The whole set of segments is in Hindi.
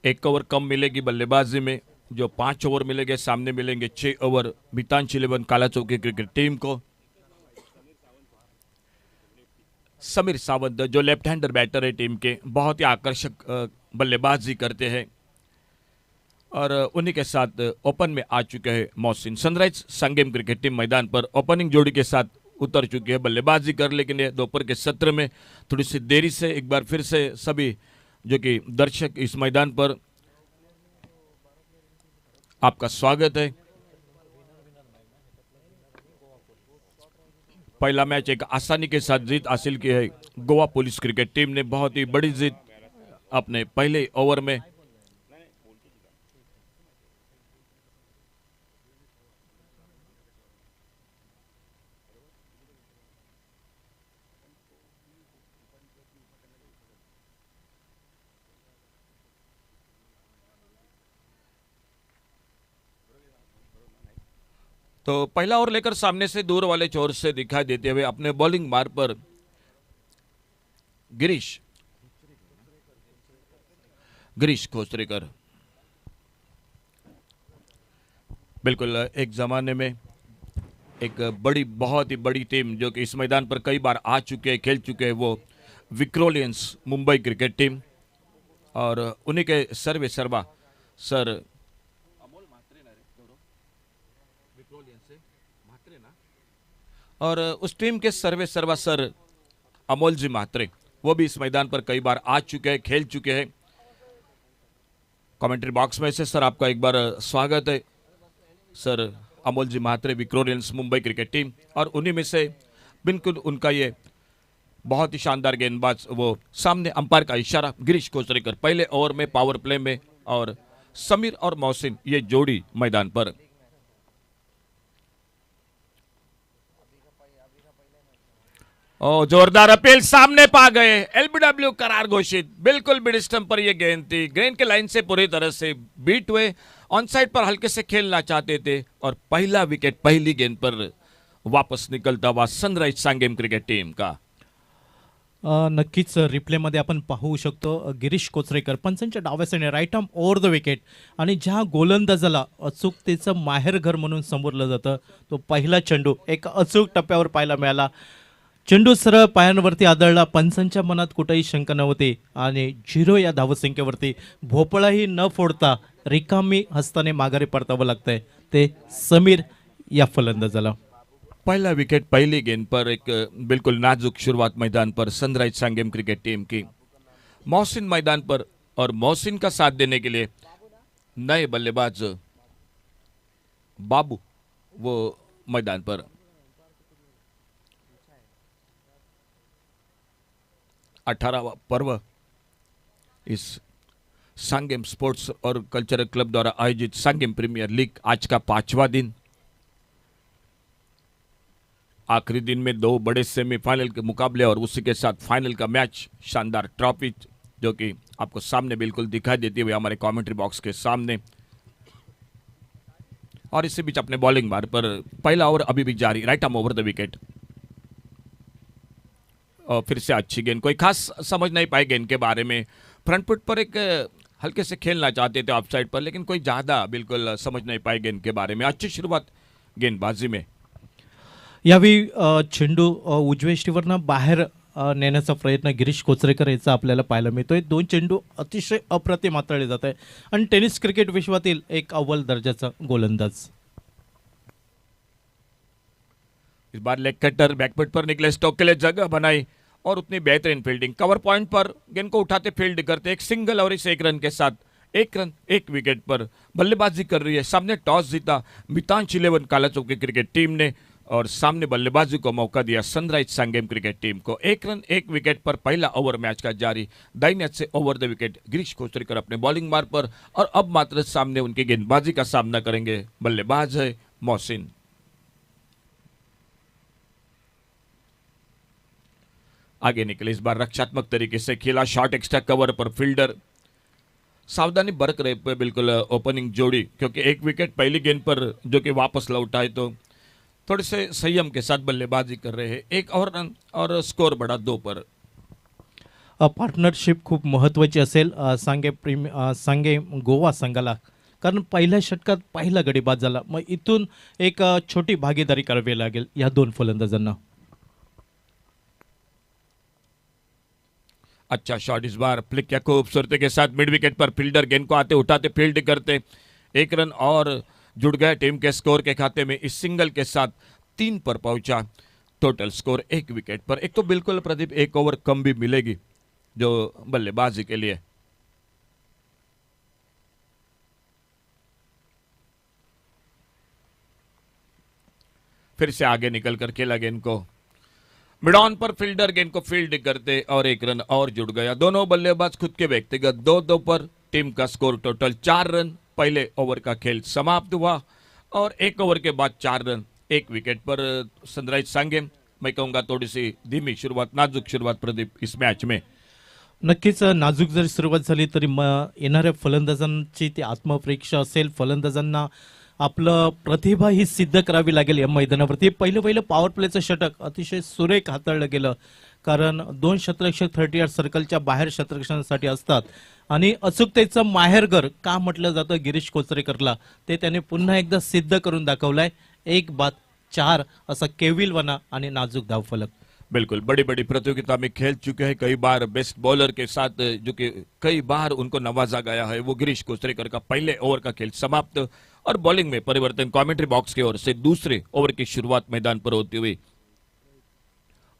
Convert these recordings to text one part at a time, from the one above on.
एक ओवर कम मिलेगी बल्लेबाजी में। जो 5 ओवर मिलेंगे सामने मिलेंगे 6 ओवर मितांच 11 काला चौकी क्रिकेट टीम को। समीर सावंत जो लेफ्ट हैंडर बैटर है टीम के, बहुत ही आकर्षक बल्लेबाजी करते हैं। और उन्हीं के साथ ओपन में आ चुके हैं मोहसिन। सनराइज संगम क्रिकेट टीम मैदान पर ओपनिंग जोड़ी के साथ उतर चुकी है बल्लेबाजी कर, लेकिन ये दोपहर के सत्र में थोड़ी सी देरी से एक बार फिर से सभी जो कि दर्शक इस मैदान पर आपका स्वागत है। पहला मैच एक आसानी के साथ जीत हासिल की है गोवा पुलिस क्रिकेट टीम ने, बहुत ही बड़ी जीत अपने पहले ओवर में। तो पहला ओवर लेकर सामने से दूर वाले छोर से दिखाई देते हुए अपने बॉलिंग मार्ग पर गिरीश खोसरेकर। बिल्कुल एक जमाने में एक बड़ी, बहुत ही बड़ी टीम जो कि इस मैदान पर कई बार आ चुके हैं, खेल चुके हैं, वो विक्रोलियंस मुंबई क्रिकेट टीम। और उन्हीं के सर्वे सर्वा सर और उस टीम के सर्वे सर्वा सर अमोल जी म्हात्रे, वो भी इस मैदान पर कई बार आ चुके हैं, खेल चुके हैं। कमेंट्री बॉक्स में से सर आपका एक बार स्वागत है। सर अमोल जी म्हात्रे विक्रोलियंस मुंबई क्रिकेट टीम, और उन्हीं में से बिल्कुल उनका ये बहुत ही शानदार गेंदबाज, वो सामने अंपायर का इशारा गिरीश खोसरेकर पहले ओवर में पावर प्ले में, और समीर और मोहसिन ये जोड़ी मैदान पर। जोरदार अपील, सामने पा गए, एलबीडब्ल्यू करार घोषित। बिल्कुल मिड स्टंप पर यह गेंद थी, ग्रीन के लाइन से पूरी तरह से बीट हुए, ऑन साइड पर हल्के से खेलना चाहते थे, और पहला विकेट पहली गेंद पर वापस निकलता हुआ सनराइज सांगेम क्रिकेट टीम का। नक्कीच रिप्लेमध्ये आपण पाहू शकतो गिरीश कोचरेकर पंचांच्या डाव्या साईडने right arm over the wicket, आणि ज्या गोलंदाजाला अचूकतेचं माहेरघर म्हणून संबोधलं जातं तो पहिला चेंडू एक अचूक टप्प्यावर पाहायला मिळाला। चेंडू सरळ पायांवरती आदळला, पंचांच्या मनात कुठेही शंका नव्हती, आणि 0 या धावसंख्येवरती भोपळाही न फोडता रिकामी हस्ताने माघारी परतावं लागतंय ते समीर या फलंदाजाला। पहला विकेट पहली गेंद पर, एक बिल्कुल नाजुक शुरुआत मैदान पर सनराइज सांगेम क्रिकेट टीम की। मोहसिन मैदान पर, और मोहसिन का साथ देने के लिए नए बल्लेबाज बाबू वो मैदान पर। 18वां पर्व इस सांगेम स्पोर्ट्स और कल्चरल क्लब द्वारा आयोजित सांगेम प्रीमियर लीग आज का 5वां दिन। आखिरी दिन में 2 बड़े सेमीफाइनल के मुकाबले और उसी के साथ फाइनल का मैच, शानदार ट्रॉफी जो कि आपको सामने बिल्कुल दिखाई देती हुई हमारे कमेंट्री बॉक्स के सामने। और इसी बीच अपने बॉलिंग मार्ग पर पहला ओवर अभी भी जारी, right arm over the wicket. और फिर से अच्छी गेंद, कोई खास समझ नहीं पाए गेंद के बारे में। फ्रंट फुट पर एक हल्के से खेलना चाहते थे ऑफ साइड पर, लेकिन कोई ज़्यादा बिल्कुल समझ नहीं पाए गेंद के बारे में। अच्छी शुरुआत गेंदबाजी में। यावेळी चेंडू उजव्या ष्टीवरनं बाहेर नेण्याचा प्रयत्न गिरीश कोचरेकर याचा आपल्याला पाहायला मिळतोय। 2 चेंडू अतिशय अप्रतिम हाताळले जात आहे, आणि टेनिस क्रिकेट विश्वातील एक अव्वल दर्जाचा गोलंदाज। इस बार लेग कटर बैकफुट पर निकले, स्टोक के लिए जगह बनाई, और उतनी बेहतरीन फील्डिंग, कवर पॉइंट पर गेंद को उठाते फील्ड करते, एक सिंगल और इस 1 रन के साथ 1 रन 1 विकेट पर बल्लेबाजी कर रही है। सामने टॉस जीता मितांच 11 काला चौकी क्रिकेट टीम ने, और सामने बल्लेबाजी को मौका दिया सनराइज सांगेम क्रिकेट टीम को। 1 रन 1 विकेट पर पहला ओवर मैच का जारी। दाहिने हाथ से ओवर द विकेट गिरीश खोसरेकर अपने बॉलिंग मार्ग पर, और अब मात्र सामने उनकी गेंदबाजी का सामना करेंगे बल्लेबाज है मोहसिन। आगे निकले, इस बार रक्षात्मक तरीके से खेला, शॉर्ट एक्स्ट्रा कवर पर फील्डर सावधानी बरत रहे पे बिल्कुल ओपनिंग जोड़ी, क्योंकि 1 विकेट पहली गेंद पर जो कि वापस लौटा है, तो थोड़े से संयम के साथ बल्लेबाजी कर रहे हैं। 1 और रन और स्कोर बढ़ा 2 पर। पार्टनरशिप खूप महत्त्वाची असेल सांगे गोवा संघाला, कारण पहिल्या षटकात पहिला गडी बाद झाला. मग इथून एक छोटी भागीदारी करावी लागेल या दोन फलंदाजांना. अच्छा शॉट इस बार फ्लिक किया खूबसूरती के साथ मिड विकेट पर. फील्डर गेंद को आते उठाते फील्ड करते, एक रन और जुड़ गए टीम के स्कोर के खाते में. इस सिंगल के साथ 3 पर पहुंचा. टोटल स्कोर 1 विकेट पर. एक तो बिल्कुल प्रदीप 1 ओवर कम भी मिलेगी जो बल्लेबाजी के लिए. फिर से आगे निकलकर खेला गेंद को मिड ऑन पर. फील्डर गेंद को फील्ड करते और 1 रन और जुड़ गया. दोनों बल्लेबाज खुद के व्यक्तिगत 2-2 पर. टीम का स्कोर टोटल 4 रन. पहले ओवर का खेल समाप्त हुआ और 1 ओवर के बाद 4 रन 1 विकेट पर. सनराइज सांगे मैं कहूंगा थोड़ी सी धीमी शुरुआत, नाजुक शुरुआत प्रदीप इस मॅच में. नक्कीच नाजूक जरी सुरुवात झाली तरी येणाऱ्या फलंदाजांची ती आत्मपरीक्षा असेल. फलंदाजांना आपलं प्रतिभा ही सिद्ध करावी लागेल या मैदानावरती. पहिलं पॉवर प्लेचं षटक अतिशय सुरेख हाताळलं गेलं, कारण 2 क्षेत्ररक्षक 30 यार्ड सर्कलच्या बाहेर क्षेत्ररक्षणासाठी असतात आणि अचूकतेचं माहेरघर का म्हटलं जातं गिरीश कोचरेकरला, ते त्याने पुन्हा एकदा सिद्ध करून दाखवलंय. 1 बाद 4 असा केविलवाना आणि नाजूक धावफलक. बिल्कुल बड़ी बड़ी प्रतियोगिता में खेल चुके हैं. कई बार बेस्ट बॉलर के साथ जो कि कई बार उनको नवाजा गया है. वो गिरीश कोचरेकर का पहले ओवर का खेल समाप्त और बॉलिंग में परिवर्तन. कमेंट्री बॉक्स की ओर से दूसरे ओवर की शुरुआत मैदान पर होती हुई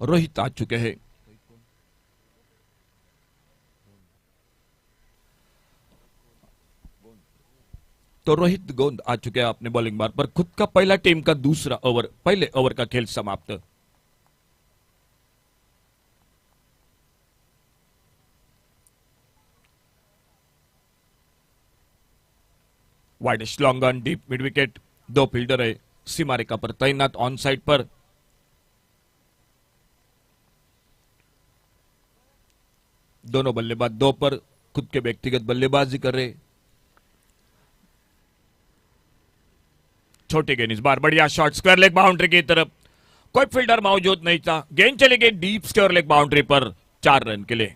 रोहित आ चुके हैं. तो रोहित गोंद आ चुके हैं अपने बॉलिंग बार पर. खुद का पहला टीम का दूसरा ओवर, पहले ओवर का खेल समाप्त. Widest long on deep mid wicket. 2 fielder है सीमा रेखा पर तैनात ऑन साइड पर. दोनों बल्लेबाज 2 पर खुद के व्यक्तिगत बल्लेबाजी कर रहे. छोटी गेंद इस बार बढ़िया शॉट स्क्वायर लेग बाउंड्री की तरफ. कोई फील्डर मौजूद नहीं था. गेंद चली गई डीप स्क्वायर लेग बाउंड्री पर 4 रन के लिए.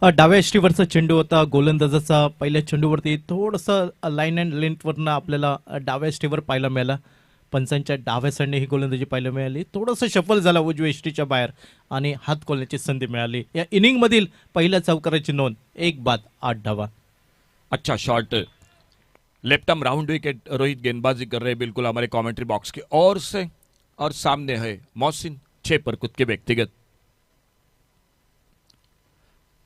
डाव्या यष्टीवरचा चेंडू होता गोलंदाजाचा. पहिल्या चेंडूवरती थोडंसं लाईन अँड लेंथवरनं आपल्याला डाव्या यष्टीवर पाहायला मिळाला. पंचांच्या डाव्या साईडने ही गोलंदाजी पाहायला मिळाली. थोडंसं शफल झाला उजव्या यष्टीच्या बाहेर आणि हात खोलण्याची संधी मिळाली. या इनिंगमधील पहिल्या चौकाराची नोंद. 1 बाद 8 धावा. अच्छा shot left arm round wicket. Rohit गेंदबाजी कर रहे हैं बिल्कुल हमारे कमेंट्री बॉक्स की ओर से. और सामने है मोहसिन 6 पर खुद के व्यक्तिगत.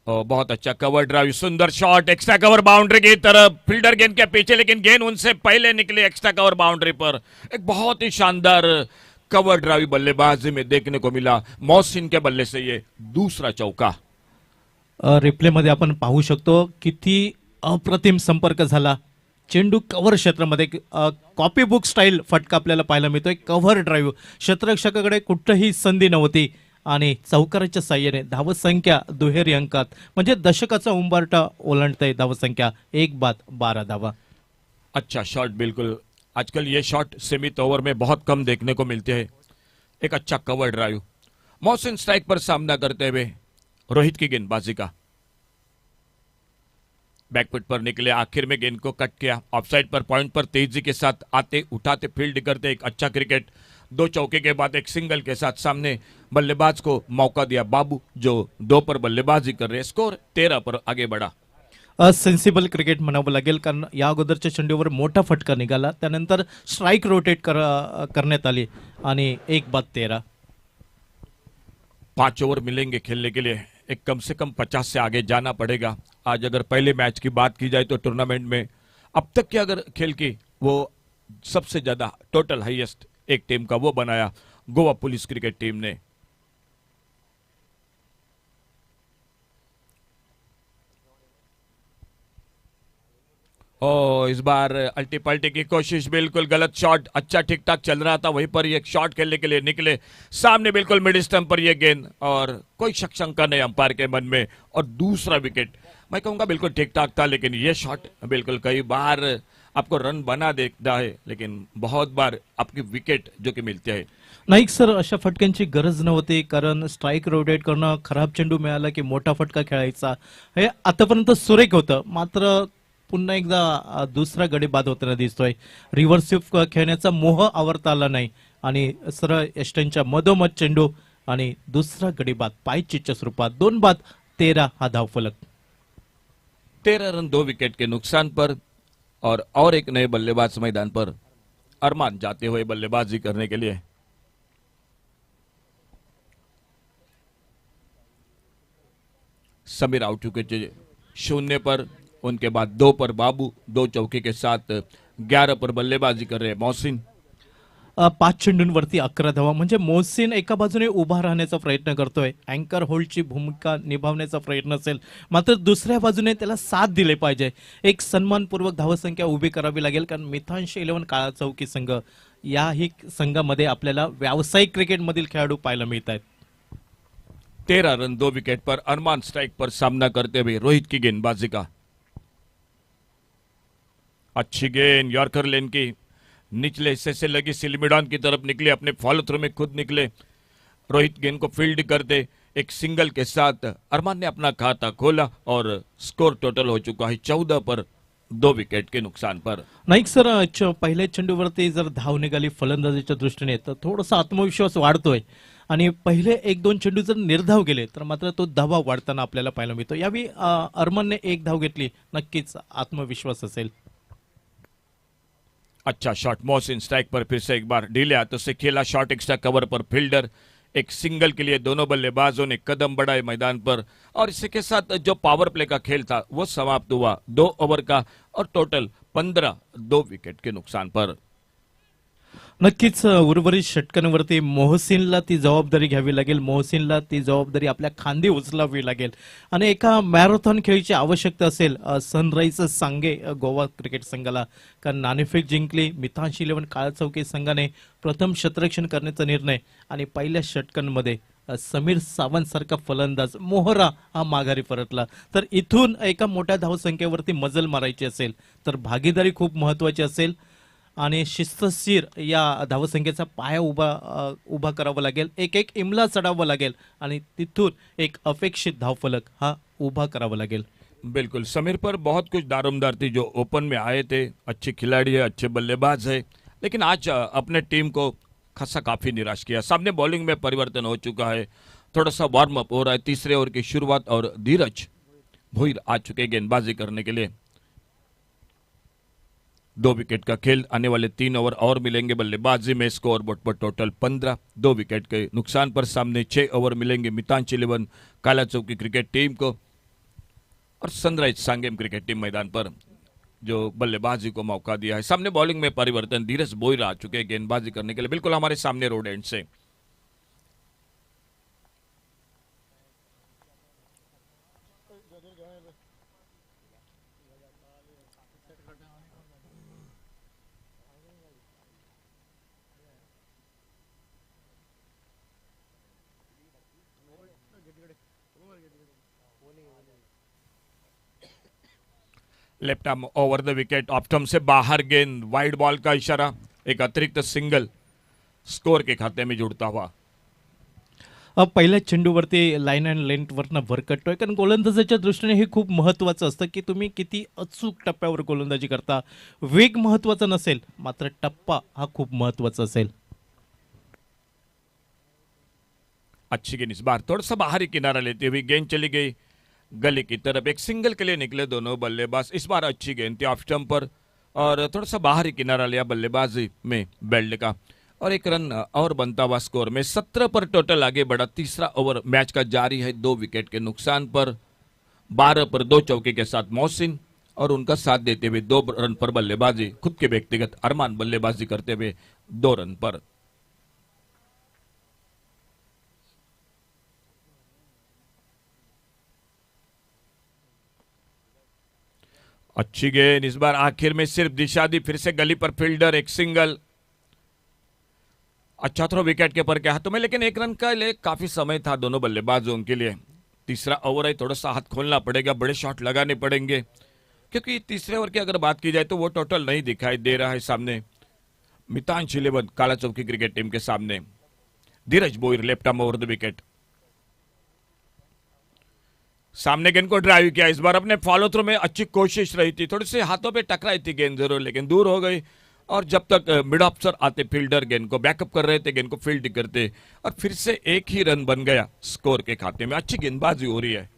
बहुत अच्छा कवर ड्राइव, सुंदर शॉट एक्स्ट्रा कवर बाउंड्री की तरफ. फील्डर गेंद के पीछे लेकिन गेंद उनसे पहले निकली एक्स्ट्रा कवर बाउंड्री पर. एक बहुत ही शानदार कवर ड्राइव बल्लेबाजी में देखने को मिला. मोहसिन के बल्ले से ये दूसरा चौका. रिप्लेमध्ये आपण पाहू शकतो किती अप्रतिम संपर्क झाला. चेंडू कव्हर क्षेत्रामध्ये कॉपी बुक स्टाईल फटका आपल्याला पाहायला मिळतोय. कव्हर ड्राईव्ह, क्षेत्ररक्षकाकडे कुठलीही संधी नव्हती आणि चौकाराच्या साह्याने धावसंख्या दुहेरी अंकात, म्हणजे दशकाचा उंबरठा ओलांडते धावसंख्या. 1 बाद 12 धावा. अच्छा शॉट बिल्कुल. आजकल ये शॉट सीमित ओवर में बहुत कम देखने को मिलते हैं. एक अच्छा कवर ड्राइव. मोहसिन स्ट्राइक पर सामना करते हुए रोहित की गेंदबाजी का. बैकफुट पर निकले, आखिर में गेंद को कट किया. ऑफसाइड पर पॉइंट पर तेजी के साथ आते उठाते फील्ड करते. एक अच्छा क्रिकेट. 2 चौके के बाद एक सिंगल के साथ सामने बल्लेबाज को मौका दिया बाबू, जो 2 पर बल्लेबाजी कर रहे. स्कोर 13 पर आगे बढ़ा. सेन्सिबल क्रिकेट म्हणावं लागेल, कारण या अगोदरच्या चेंडूवर मोठा फटका निघाला. त्यानंतर स्ट्राईक रोटेट करण्यात आली आणि 1 बाद 13. 5 ओवर मिलेंगे खेलने के लिए. एक कम से कम 50 से आगे जाना पड़ेगा. आज अगर पहले मैच की बात की जाए तो टूर्नामेंट में अब तक की अगर खेल की वो सबसे ज्यादा टोटल हाईएस्ट एक टीम का वो बनाया गोवा पुलिस क्रिकेट टीम ने. इस बार अल्टी पल्टी की कोशिश, बिल्कुल गलत शॉट. अच्छा ठीक ठाक चल रहा था, वहीं पर ये शॉट खेलने के लिए निकले. सामने बिल्कुल मिड स्टंप पर ये गेंद और कोई शक शंका नहीं अंपायर के मन में. और दूसरा विकेट मैं कहूंगा बिल्कुल ठीक ठाक था, लेकिन ये शॉट बिल्कुल कई बार आपको रन बना देता है, लेकिन बहुत बार आपकी विकेट जो की मिलते हैं। नाही सर, अशा फटक्यांची गरज नव्हती, कारण स्ट्राईक रोटेट करणं, खराब चेंडू मिळाला की मोठा फटका खेळायचा, हे आतापर्यंत सुरेख होतं. मात्र पुन्हा एकदा दुसरा गडी बाद होताना दिसतोय. रिव्हर्स स्वीप खेळण्याचा मोह आवरता आला नाही आणि सरळ एस्टनच्या मधोमध चेंडू आणि दुसरा गडी बाद पायचीच्या स्वरूपात 2 बाद 13 हा धावफलक. 13 रन 2 विकेट के नुकसान पर और एक नए बल्लेबाज मैदान पर अरमान जाते हुए बल्लेबाजी करने के लिए। समीर आउट चुके थे 0 पर, उनके बाद 2 पर बाबू 2 चौके के साथ 11 पर बल्लेबाजी कर रहे मोहसिन। 5 चेंडूंवरती 11 धावा, म्हणजे मोहसिन एका बाजूने उभा राहण्याचा प्रयत्न करतोय, अँकर होल्डची भूमिका निभावण्याचा प्रयत्न असेल, मात्र दुसऱ्या बाजूने त्याला साथ दिले पाहिजे. एक सन्मानपूर्वक धावसंख्या उभी करावी लागेल, कारण मिथांश 11 काळा चौकी संघ याही संघामध्ये आपल्याला व्यावसायिक क्रिकेटमधील खेळाडू पाहायला मिळत आहेत. 13 रन 2 विकेट पर अरमान स्ट्राइक पर सामना करते हुए रोहित की गेंदबाजी का। अच्छी गेंद यॉर्कर लेन की निचले हिस्से से लगी सिलमिडॉन की तरफ निकले, अपने फॉलो थ्रू में खुद निकले। रोहित गेंद को फील्ड करते एक सिंगल के साथ अरमान ने अपना खाता खोला और स्कोर टोटल हो चुका है 14 पर 2 विकेट के नुकसान पर। नाईक सर, पहिल्या चेंडूवरती जर धाव निघाली फलंदाजीच्या दृष्टीने तर थोडासा आत्मविश्वास वाढतोय आणि पहिले 1-2 चेंडू जर निर्धाव गेले तर मात्र तो धावा वाढताना आपल्याला पाहायला मिळतो. यावेळी अरमानने 1 धाव घेतली, नक्कीच आत्मविश्वास असेल. अच्छा शॉट, मोहसिन स्ट्राइक पर फिर से एक बार ढीले हाथों से खेला शॉट, एक्स्ट्रा कवर पर फील्डर, एक सिंगल के लिए दोनों बल्लेबाजों ने कदम बढ़ाए मैदान पर और इसी के साथ जो पावर प्ले का खेल था वो समाप्त हुआ 2 ओवर का और टोटल 15 2 विकेट के नुकसान पर। नक्कीच उर्वरित षटकांवरती मोहसिनला ती जबाबदारी घ्यावी लागेल, मोहसिनला ती जबाबदारी आपल्या खांदी उचलावी लागेल आणि एका मॅरेथॉन खेळीची आवश्यकता असेल सनरायझर्स सांगे गोवा क्रिकेट संघाला, कारण नाणेफेक जिंकली, मिथांश 11 काळा चौकी संघाने प्रथम शतरक्षण करण्याचा निर्णय आणि पहिल्या षटकांमध्ये समीर सावंत सारखा फलंदाज मोहरा हा माघारी परतला. तर इथून एका मोठ्या धावसंख्येवरती मजल मारायची असेल तर भागीदारी खूप महत्वाची असेल आणि शिस्तशीर या धावसंख्येचा पाया उभा करावा लागेल, एक इमला चढावा लागेल आणि तिथून एक अपेक्षित धावफलक हा उभा करावा लागेल. बिल्कुल, समीर पर बहुत कुछ दारोमदार थी, जो ओपन में आए थे, अच्छे खिलाड़ी है, अच्छे बल्लेबाज है, लेकिन आज अपने टीम को खासा काफी निराश किया. सामने बॉलिंग में परिवर्तन हो चुका है, थोड़ा सा वार्म अप हो रहा है, तीसरे ओवर की शुरुआत और धीरज भोईर आ चुके गेंदबाजी करने के लिए. 2 विकेट का खेल, आने वाले 3 ओवर और मिलेंगे बल्लेबाजी में. स्कोर बोर्ड पर टोटल 15 2 विकेट के नुकसान पर सामने 6 ओवर मिलेंगे मितांच 11 काला चौकी क्रिकेट टीम को और सनराइज सांगेम क्रिकेट टीम मैदान पर जो बल्लेबाजी को मौका दिया है. सामने बॉलिंग में परिवर्तन, धीरज बोईर आ चुके हैं गेंदबाजी करने के लिए, बिल्कुल हमारे सामने रोड एंड से. Left arm over the wicket, off stump से बाहर गेंद, वाइड बॉल का इशारा, एक अतिरिक्त सिंगल स्कोर के खाते में जुड़ता हुआ. पहिल्या चेंडूवरती लाईन अँड लेंथवरनं भरकटतोय, कारण गोलंदाजाच्या दृष्टीने हे खूप महत्वाचं असतं की तुम्ही किती अचूक टप्प्यावर गोलंदाजी करता. वेग महत्वाचा नसेल, मात्र टप्पा हा खूप महत्वाचा असेल. अच्छी गेंद, इस बार थोड़ा सा बाहरी किनारा लेते हुए गेंद चली गई गली की तरफ, एक सिंगल के लिए निकले दोनों बल्लेबाज. इस बार अच्छी गेंद थी ऑफ स्टंप पर और थोड़ा सा बाहरी किनारा लिया बल्लेबाजी में बेल्ट का और एक रन और बनता हुआ स्कोर में 17 पर टोटल आगे बढ़ा. तीसरा ओवर मैच का जारी है 2 विकेट के नुकसान पर. 12 पर 2 चौके के साथ मोहसिन और उनका साथ देते हुए 2 रन पर बल्लेबाजी, खुद के व्यक्तिगत अरमान बल्लेबाजी करते हुए 2 रन पर. अच्छी गेंद, इस बार आखिर में सिर्फ दिशा दी, फिर से गली पर फील्डर, एक सिंगल. अच्छा थ्रो विकेट के पर के हाथों में, लेकिन 1 रन का लिए काफी समय था दोनों बल्लेबाजों के लिए. तीसरा ओवर है, थोड़ा सा हाथ खोलना पड़ेगा, बड़े शॉट लगाने पड़ेंगे, क्योंकि तीसरे ओवर की अगर बात की जाए तो वो टोटल नहीं दिखाई दे रहा है सामने। मितांश 11 काला चौकी क्रिकेट टीम के सामने। Dheeraj Boyar left arm over the wicket. सामने गेंद को ड्राइव किया, इस बार अपने फॉलो थ्रू में अच्छी कोशिश रही थी, थोड़ी सी हाथों पे टकराई थी गेंद जरूर, लेकिन दूर हो गई। और जब तक मिड ऑफिसर आते फील्डर गेंद को बैकअप कर रहे थे, गेंद को फील्ड करते, और फिर से एक ही रन बन गया स्कोर के खाते में। अच्छी गेंदबाजी हो रही है।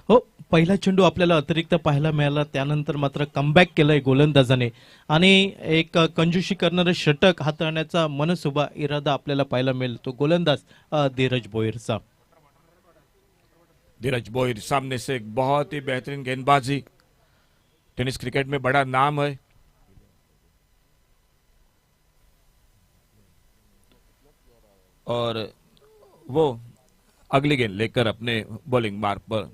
हो, पहिला चेंडू आपल्याला अतिरिक्त पाहायला मिळाला, त्यानंतर मात्र कमबॅक केलंय गोलंदाजाने आणि एक कंजूशी करणारं षटक हाताळण्याचा मनसुबा इरादा आपल्याला पाहायला मिळेल तो गोलंदाज धीरज बोयरचा। धीरज बोयर सामने से एक बहुत ही बेहतरीन गेंदबाजी, टेनिस क्रिकेट में बड़ा नाम है। और वो अगली गेंद लेकर अपने बॉलिंग मार्क पर।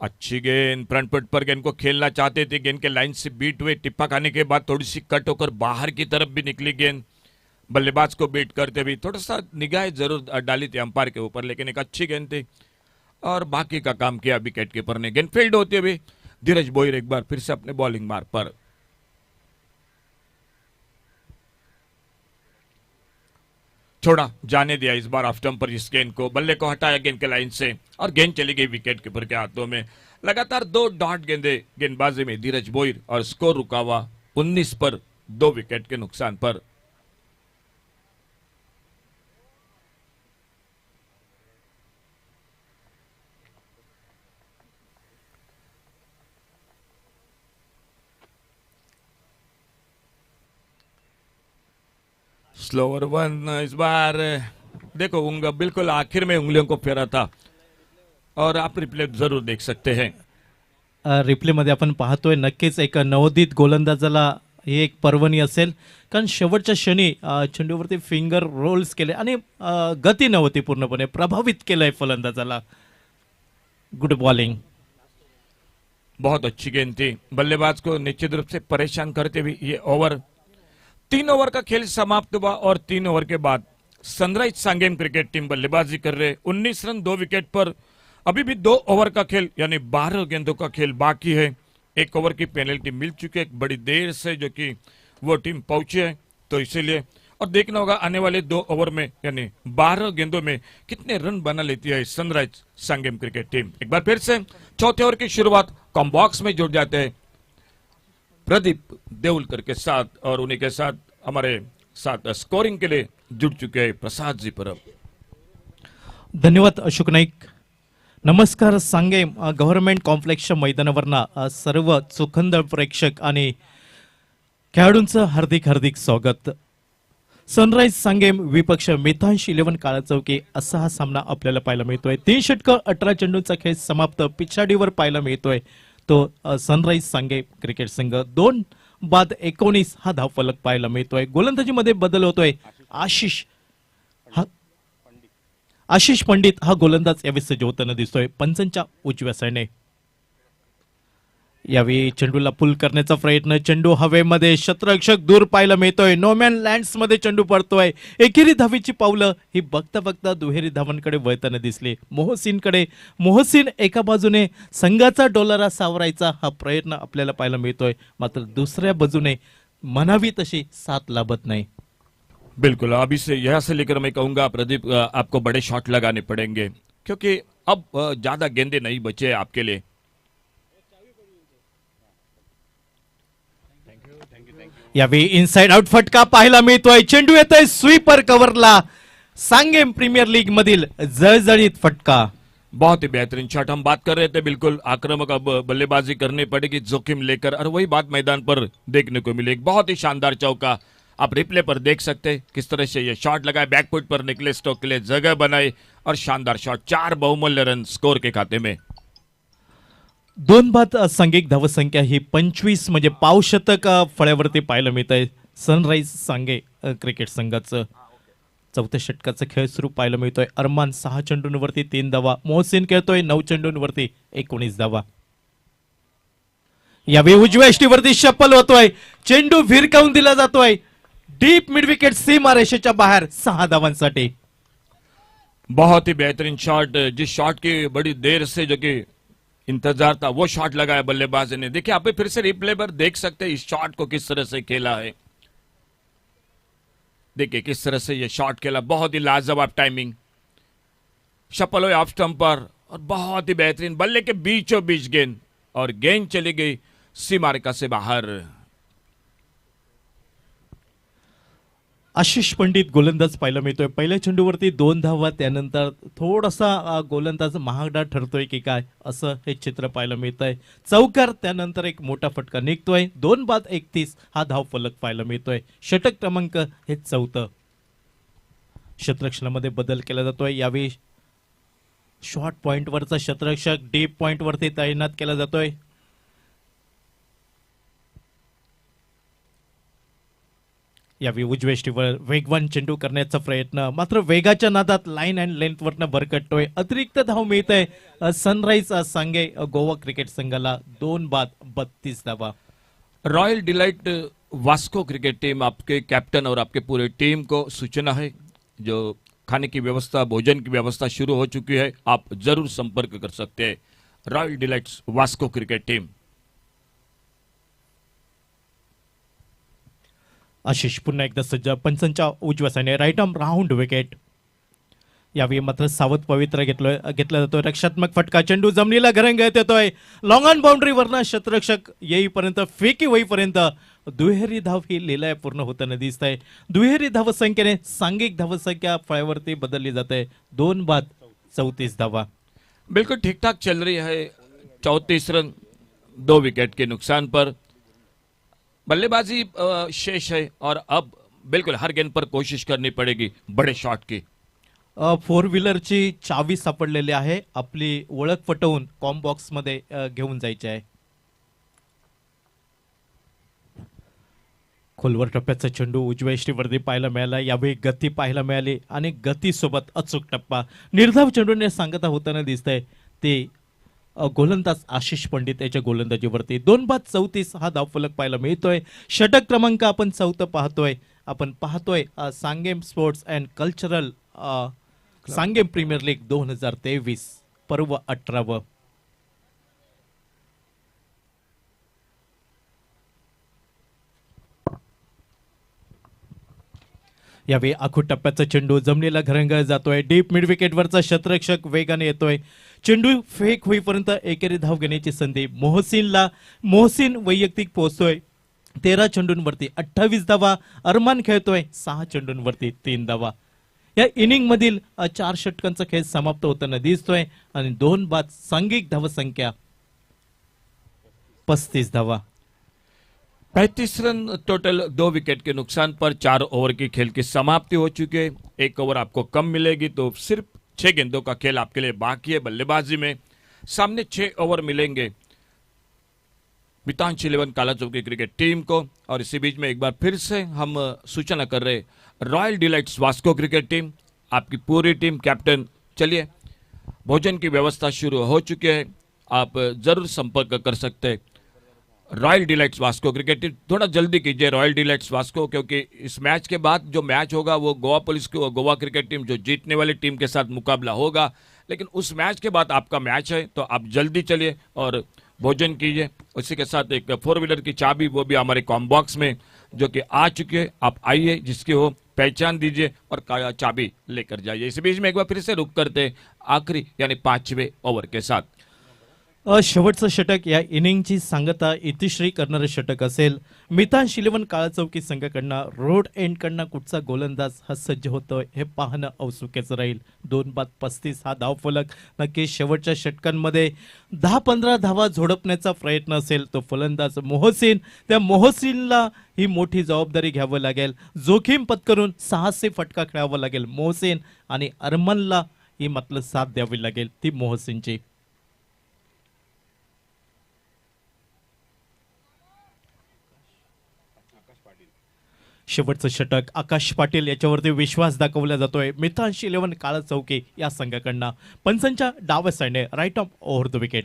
अच्छी गेंद, फ्रंट फुट पर गेंद को खेलना चाहते थे, गेंद के लाइन से बीट हुए, टिप्पा खाने के बाद थोड़ी सी कट होकर बाहर की तरफ भी निकली गेंद। बल्लेबाज को बीट करते भी थोड़ा सा निगाह जरूर डाली थी अंपायर के ऊपर, लेकिन एक अच्छी गेंद थी और बाकी का काम किया विकेट कीपर ने। गेंद फील्ड होते हुए धीरज बोयर एक बार फिर से अपने बॉलिंग मार्क पर। छोड़ा जाने दिया इस बार ऑफ स्टंप पर इस गेंद को, बल्ले को हटाया गेंद के लाइन से और गेंद चली गई विकेट कीपर के हाथों में। लगातार 2 डॉट गेंदे गेंदबाजी में धीरज बोयर और स्कोर रुका हुआ 19 पर 2 विकेट के नुकसान पर। स्लोअर वन इस बार देखो, उंगली बिल्कुल आखिर में उंगलियों को फेरा था और आप रिप्ले जरूर देख सकते हैं। रिप्ले मध्ये आपण पाहतोय नक्कीच एक नवोदित गोलंदाजाला ही एक पर्वणी असेल, कारण शेवटच्या क्षणी चेंडूवरती फिंगर रोल्स केले आणि गती नव्हती, पूर्णपणे प्रभावित केलंय फलंदाजाला। गुड बॉलिंग, बहुत अच्छी गेंद थी, बल्लेबाज को निश्चित रूप से परेशान करते हुए ये ओवर। 3 ओवर का खेल समाप्त हुआ और 3 ओवर के बाद सनराइज सांगेम क्रिकेट टीम बल्लेबाजी कर रहे, 19 रन 2 विकेट पर। अभी भी 2 ओवर का खेल यानी 12 गेंदों का खेल बाकी है। 1 ओवर की पेनल्टी मिल चुकी है, बड़ी देर से जो कि वो टीम पहुंची है, तो इसीलिए और देखना होगा आने वाले 2 ओवर में यानी 12 गेंदों में कितने रन बना लेती है सनराइज सांगेम क्रिकेट टीम। एक बार फिर से चौथे ओवर की शुरुआत कॉम बॉक्स में जुड़ जाते हैं प्रदीप देवलकर के साथ, और उन्हीं के साथ हमारे साथ स्कोरिंग के लिए जुड़ चुके हैं प्रसाद जी परब। धन्यवाद अशोक नाईक। नमस्कार सांगेम गव्हर्नमेंट कॉम्प्लेक्सच्या मैदानावरना सर्व चोखंदळ प्रेक्षक आणि खेळाडूंचं हार्दिक हार्दिक स्वागत। सनराइज सांगेम विपक्ष मितांश 11 काळा चौकी असा हा सामना आपल्याला पाहायला मिळतोय। 3 षटकं 18 चेंडूंचा खेळ समाप्त पिछाडीवर पाहायला मिळतोय तो सनराइज सांगेम क्रिकेट संघ। 2 बाद 19 हा धावफलक पाहायला मिळतोय। गोलंदाजीमध्ये बदल होतोय। आशिष पंडित हा गोलंदाज यावेळी सज्ज होताना दिसतोय पंचांच्या उजव्या साईडने। यावेळी चेंडूला पुल करण्याचा प्रयत्न, चेंडू हवेमध्ये, क्षेत्ररक्षक दूर पाहायला मिळतोय। नोमॅन लँड्स मध्ये चेंडू पडतोय। एकेरी धावीची पावलं ही बघता बघता दुहेरी धावांकडे वळताना दिसली मोहसिनकडे। मोहसिन एका बाजूने संघाचा डोलारा सावरायचा हा प्रयत्न आपल्याला पाहायला मिळतोय, मात्र दुसऱ्या बाजूने म्हणावी तशी साथ लाभत नाही। बिल्कुल, अभी से यहाँ से लेकर मैं कहूंगा प्रदीप आपको बड़े शॉट लगाने पड़ेंगे, क्योंकि अब ज्यादा गेंदे नहीं बचे आपके लिए। यावेळी इनसाइड आउट फटका पाहायला मिळतोय। चेंडू येतोय स्वीपर कव्हरला। सांगेम प्रीमियर लीग मधील जळजळीत फटका। बहुत ही बेहतरीन शॉट हम बात कर रहे थे, बिल्कुल आक्रामक अब बल्लेबाजी करनी पड़ेगी जोखिम लेकर, और वही बात मैदान पर देखने को मिली। एक बहुत ही शानदार चौका आप रिप्ले पर देख सकते हैं किस तरह से ये शॉट लगाए, बैकफुट पर निकले, स्टोक के लिए जगह बनाई और शानदार शॉट। 4 बहुमूल्य रन स्कोर के खाते में। 2 बाद सांघिक धावसंख्या ही 25 म्हणजे पावशतक फळ्यावरती पाहायला मिळत आहे सनराइज सांगे क्रिकेट संघाचं। चौथ्या षटकाचा खेळ सुरू पाहायला मिळतोय। अरमान 6 चेंडूंवरती 3 धावा, मोहसिन खेळतोय 9 चेंडूंवरती 19 धावा। यावेळी उजव्या यष्टीवरती शपल होतोय, चेंडू भिरकावून दिला जातोय डीप मिड विकेट सीमा रेषेच्या बाहेर 6 धावांसाठी। बहुत ही बेहतरीन शॉट, जिस शॉट की बड़ी देर से जो कि इंतजार था वो शॉट लगाया बल्लेबाज ने। देखिए आप फिर से रिप्ले पर देख सकते हैं इस शॉट को किस तरह से खेला है। देखिए किस तरह से ये शॉट खेला, बहुत ही लाजवाब टाइमिंग, शपल हुए ऑफ स्टंप पर और बहुत ही बेहतरीन बल्ले के बीचों बीच गेंद और गेंद चली गई सीमारेखा से बाहर। आशिष पंडित गोलंदाज पाहायला मिळतोय. पहिल्या चेंडूवरती 2 धावा, त्यानंतर थोडासा गोलंदाज महागडा ठरतोय की काय असं हे चित्र पाहायला मिळतंय. चौकार, त्यानंतर एक मोठा फटका निघतोय. 2 बाद 31 हा धाव फलक पाहायला मिळतोय. षटक क्रमांक हे 4थं. क्षेत्ररक्षणामध्ये बदल केला जातोय. यावेळी शॉर्ट पॉइंटवरचा क्षेत्ररक्षक डीप पॉइंटवरती तैनात केला जातोय. यावेळी उजवेष्टीवर वेगवान चेंडू करण्याचा प्रयत्न, मात्र वेगाच्या नादात लाईन अँड लेंथवरनं भरकटतोय. अतिरिक्त धाव मिळते सनराइज सांगे गोवा क्रिकेट संघाला. 2 बाद 32 धावा. Royal delight Vasco cricket team, आपके कैप्टन और आपके पूरे टीम को सूचना है, जो खाने की व्यवस्था, भोजन की व्यवस्था शुरू हो चुकी है, आप जरूर संपर्क कर सकते हैं royal delights Vasco cricket team. Ashish पुन्हा एकदा सज्ज. पंचांच्या उजव्या साईडने राईट आर्म राऊंड विकेट. यावेळी मात्र सावध पवित्र घेतला जातोय. रक्षात्मक फटका, चेंडू जमिनीला घरंगळत येतोय. लॉंग ऑन बाउंड्रीवरनं क्षेत्ररक्षक येईपर्यंत, फेकी होईपर्यंत दुहेरी धाव ही लीला पूर्ण होताना दिसत आहे. दुहेरी धावसंख्येने सांघिक धावसंख्या फळ्यावरती बदलली जाते. 2 बाद 34 धावा. बिल्कुल ठीक ठाक चल रही है. 34 रन 2 विकेट के नुकसान पर. बल्लेबाजी शेष है और अब बिल्कुल हर गेंद पर कोशिश करनी पड़ेगी बड़े शॉट की. 4 व्हीलरची चावी सापडलेली आहे. आपली ओळख पटवून कॉम बॉक्स मध्ये घेऊन जायची आहे. खोलवर टप्प्याचा चेंडू उजव्या इष्टीवरती पाहायला मिळाला. यावेळी गती पाहायला मिळाली आणि गतीसोबत अचूक टप्पा. निर्धाव चेंडूने सांगता होताना दिसतंय ते गोलंदाज आशिष पंडित याच्या गोलंदाजीवरती. 2 बाद 34 हा धावफलक पाहायला मिळतोय. षटक क्रमांक आपण 4 पाहतोय. आपण पाहतोय Sanguem sports and cultural Sanguem premier league 2023 पर्व 18. यावेळी आखूड टप्प्याचा चेंडू जमिनीला घरंगळ जातोय. डीप मिड विकेटवरचा क्षेत्ररक्षक वेगाने येतोय. चेंडू फेक होईपर्यंत एकेरी धाव घेण्याची संधी मोहसिन वैयक्तिक पोहोचतोय. 13 चेंडूंवरती 28 धावा. अरमान खेळतोय 6 चेंडूंवरती 3 धावा. या इनिंग मधील 4 षटकांचा खेळ समाप्त होताना दिसतोय आणि 2 बाद सांघिक धावसंख्या 35 धावा. 35 रन टोटल 2 विकेट के नुकसान पर 4 ओवर की खेल की समाप्ति हो चुकी है. 1 ओवर आपको कम मिलेगी तो सिर्फ 6 गेंदों का खेल आपके लिए बाकी है. बल्लेबाजी में सामने 6 ओवर मिलेंगे मितांश 11 कालाचौक की क्रिकेट टीम को. और इसी बीच में एक बार फिर से हम सूचना कर रहे, royal delights Vasco cricket team, आपकी पूरी टीम, कैप्टन, चलिए भोजन की व्यवस्था शुरू हो चुकी है, आप जरूर संपर्क कर सकते हैं royal delights Vasco cricket team. थोड़ा जल्दी कीजिए रॉयल डिलाइट्स वास्को, क्योंकि इस मैच के बाद जो मैच होगा वो गोवा पुलिस की गोवा क्रिकेट टीम जो जीतने वाली टीम के साथ मुकाबला होगा. लेकिन उस मैच के बाद आपका मैच है तो आप जल्दी चलिए और भोजन कीजिए. उसी के साथ एक 4 व्हीलर की चाबी वो भी हमारे कॉम बॉक्स में जो कि आ चुकी है, आप आइए, जिसकी हो पहचान दीजिए और चाबी लेकर जाइए. इसी बीच में एक बार फिर से रुक करते आखिरी यानी 5वें ओवर के साथ. शेवटचं षटक या इनिंगची सांगता इतिश्री करणारं षटक असेल. मितांश 11 काळाचौकी संघाकडनं रोड एंडकडनं कुठचा गोलंदाज हा सज्ज होतोय हे पाहणं औत्सुक्याचं राहील. 2 बाद 35 हा धावफलक नक्की शेवटच्या षटकांमध्ये 10-15 धावा झोडपण्याचा प्रयत्न असेल. तो फलंदाज मोहसिन, त्या मोहसिनला ही मोठी जबाबदारी घ्यावी लागेल. जोखीम पत्करून साहसी फटका खेळावा लागेल मोहसिन, आणि अरमानला ही मात्र साथ द्यावी लागेल ती मोहसिनची. शेवटचं षटक आकाश पाटील याच्यावरती विश्वास दाखवला जातोय मितांश 11 काळा चौकी या संघाकडनं. पंचांच्या डाव्या साईडने right off over the wicket.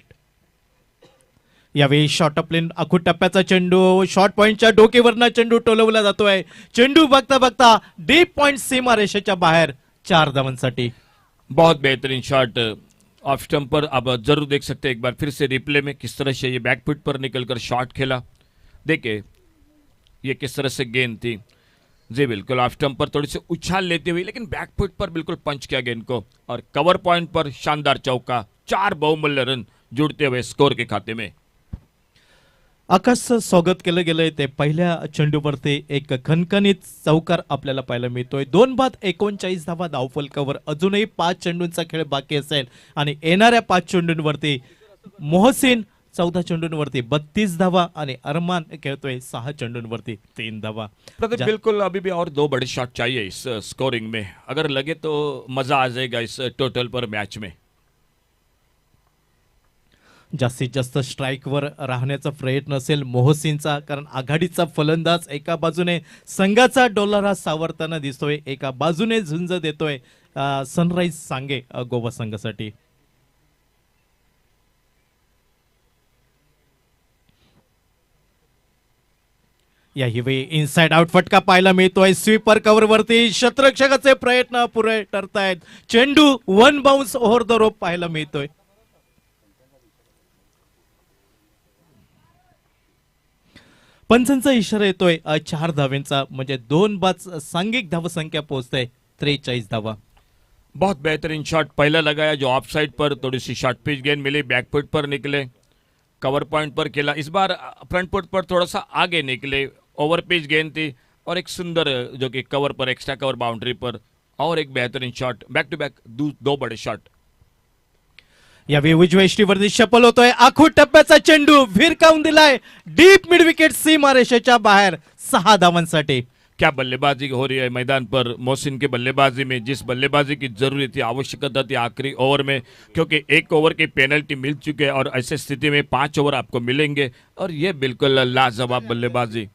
यावेळी शॉर्ट ऑफ लेन आखूड टप्प्याचा चेंडू शॉर्ट पॉइंटच्या डोकेवरनं चेंडू टोलवला जातोय. चेंडू बघता बघता डीप पॉइंट सीमा रेषेच्या बाहेर 4 धावांसाठी. बहुत बेहतरीन शॉट ऑफ स्टंप पर। अब जरूर देख सकते हैं एक बार फिर से रिप्ले में किस तरह से ये बैकफुट पर निकलकर शॉट खेला। देखिए ये किस तरह से गेंद थी। जी बिल्कुल ऑफ स्टंप पर थोड़ी सी उछाल लेते हुए, लेकिन बैकफुट पर बिल्कुल पंच किया गेंद को और कवर पॉइंट पर शानदार चौका। 4 बहुमूल्य रन जुड़ते हुए स्कोर के खाते में। आकाशचं स्वागत केलं गेलंय ते पहिल्या चेंडूवरती एक खणखणीत चौकार आपल्याला पाहायला मिळतोय. 2 बाद 39 धावा धावफलकावर अजूनही 5 चेंडूंचा खेळ बाकी असेल आणि येणाऱ्या 5 चेंडूंवरती मोहसिन 14 चेंडूंवरती 32 धावा आणि अरमान खेळतोय 6 चेंडूंवरती 3 धावा. प्रदीप बिल्कुल अभी भी और 2 बड़े शॉट चाहिए इस स्कोरिंग में, अगर लगे तो मजा आ जाएगा इस टोटल पर मैच में। जास्तीत जास्त स्ट्राईकवर राहण्याचा प्रयत्न असेल मोहसिनचा, कारण आघाडीचा फलंदाज एका बाजूने संघाचा डोलारा सावरताना दिसतोय, एका बाजूने झुंज देतोय सनराइज सांगे गोवा संघासाठी. यावेळी इनसाइड आउट फटका पाहायला मिळतोय. स्वीपर कव्हर वरती शतरक्षकाचे प्रयत्न पुरे ठरतायत. चेंडू 1 बाउन्स ओव्हर द रोप पाहायला मिळतोय. पंचांचा इशारा येतोय 4 धावेंचा, म्हणजे 2 बाद सांघिक धावसंख्या पोहोचते 43 धावा. बहुत बेहतरीन शॉट पहला लगाया जो ऑफ साइड पर, थोड़ी सी शॉर्ट पिच गेंद मिली, बैकफुट पर निकले, कवर पॉइंट पर खेला। इस बार फ्रंट फुट पर थोड़ा सा आगे निकले, ओवर पिच गेंद थी और एक सुंदर जो कि कवर पर एक्स्ट्रा कवर बाउंड्री पर और एक बेहतरीन शॉट। बैक टू बैक 2 बड़े शॉट। यावेळी उजव्या यष्टीवरती शपल होतोय. आखूड टप्प्याचा चेंडू भिरकावून दिलाय डीप मिड विकेट सीमारेषेच्या बाहेर 6 धावांसाठी. क्या बल्लेबाजी हो रही है मैदान पर मोहसिन की बल्लेबाजी में, जिस बल्लेबाजी की जरूरी थी, आवश्यकता थी आखिरी ओवर में, क्योंकि 1 ओवर की पेनल्टी मिल चुके हैं और ऐसे स्थिति में 5 ओवर आपको मिलेंगे और ये बिल्कुल लाजवाब बल्लेबाजी।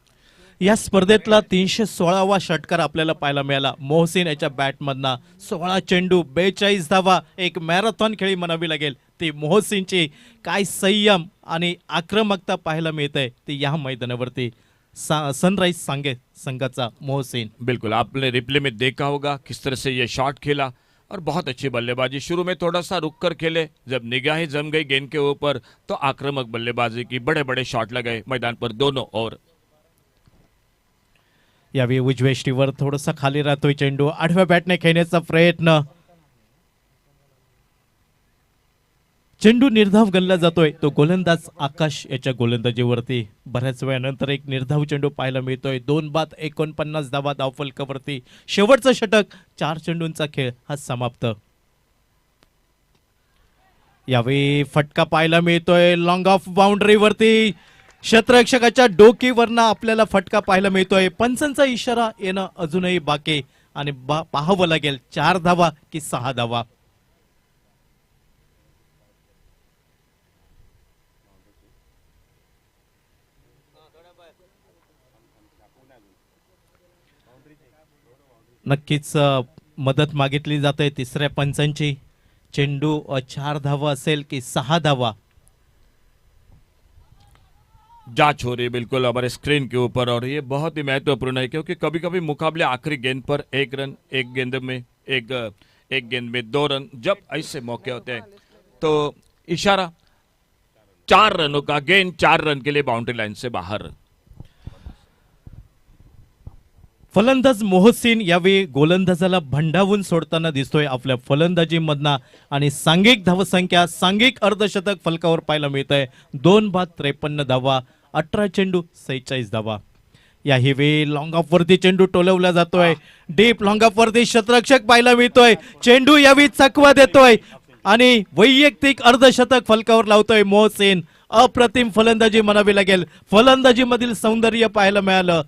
या स्पर्धेतला 316वा षटकार आपल्याला पाहायला मिळाला मोहसिन याच्या बॅटमधना. 16 चेंडू 42 धावा, एक मॅरेथॉन खेळी म्हणावी लागेल ती मोहसिनची. काय संयम आणि आक्रमकता पाहायला मिळते ती या मैदानावरती. सनराइज सांगे संघाचा मोहसिन. बिल्कुल आपने रिप्ले में देखा होगा किस तरह से ये शॉट खेला और बहुत अच्छी बल्लेबाजी। शुरू में थोड़ा सा रुक कर खेले, जब निगाहें जम गई गेंद के ऊपर तो आक्रामक बल्लेबाजी की, बड़े बड़े शॉट लगाए मैदान पर दोनों ओर। यावेळी उजव्या यष्टीवर थोडासा खाली राहतोय चेंडू. आडव्या बॅटने खेळण्याचा प्रयत्न. चेंडू निर्धाव गणला जातोय तो गोलंदाज आकाश याच्या गोलंदाजीवरती. बऱ्याच वेळानंतर एक निर्धाव चेंडू पाहायला मिळतोय. 2 बाद 49 धावा धावफलकावरती. शेवटचं षटक 4 चेंडूंचा खेळ हा समाप्त. यावेळी फटका पाहायला मिळतोय लॉंग ऑफ बाउंड्रीवरती. क्षेत्ररक्षकाच्या डोकीवरनं आपल्याला फटका पाहायला मिळतोय. पंचांचा इशारा येणं अजूनही बाकी आणि पाहावं लागेल 4 धावा की 6 धावा. नक्कीच मदत मागितली जाते तिसऱ्या पंचांची. चेंडू 4 धावा असेल की 6 धावा. जांच हो रही है बिल्कुल हमारे स्क्रीन के ऊपर और ये बहुत ही महत्वपूर्ण है, क्योंकि कभी कभी मुकाबले आखिरी गेंद पर 1 रन, एक गेंद में एक गेंद में 2 रन, जब ऐसे मौके होते हैं तो इशारा 4 रनों का, गेंद 4 रन के लिए बाउंड्री लाइन से बाहर। फलंदाज मोहसिन यावेळी गोलंदाजाला भंडावून सोडताना दिसतोय आपल्या फलंदाजीमधना आणि सांघिक धावसंख्या, सांघिक अर्धशतक फलकावर पाहायला मिळतंय. 2 बाद 53 धावा, 18 चेंडू 46 धावा. यावेळी लॉंग ऑफ वरती चेंडू टोलवला जातोय. डीप लॉंग ऑफ वरती शतरक्षक पाहायला मिळतोय. चेंडू यावेळी चकवा देतोय आणि वैयक्तिक अर्धशतक फलकावर लावतोय मोहसिन. अप्रतिम फलंदाजी म्हणावी लागेल. फलंदाजीमधील सौंदर्य पाहायला मिळालं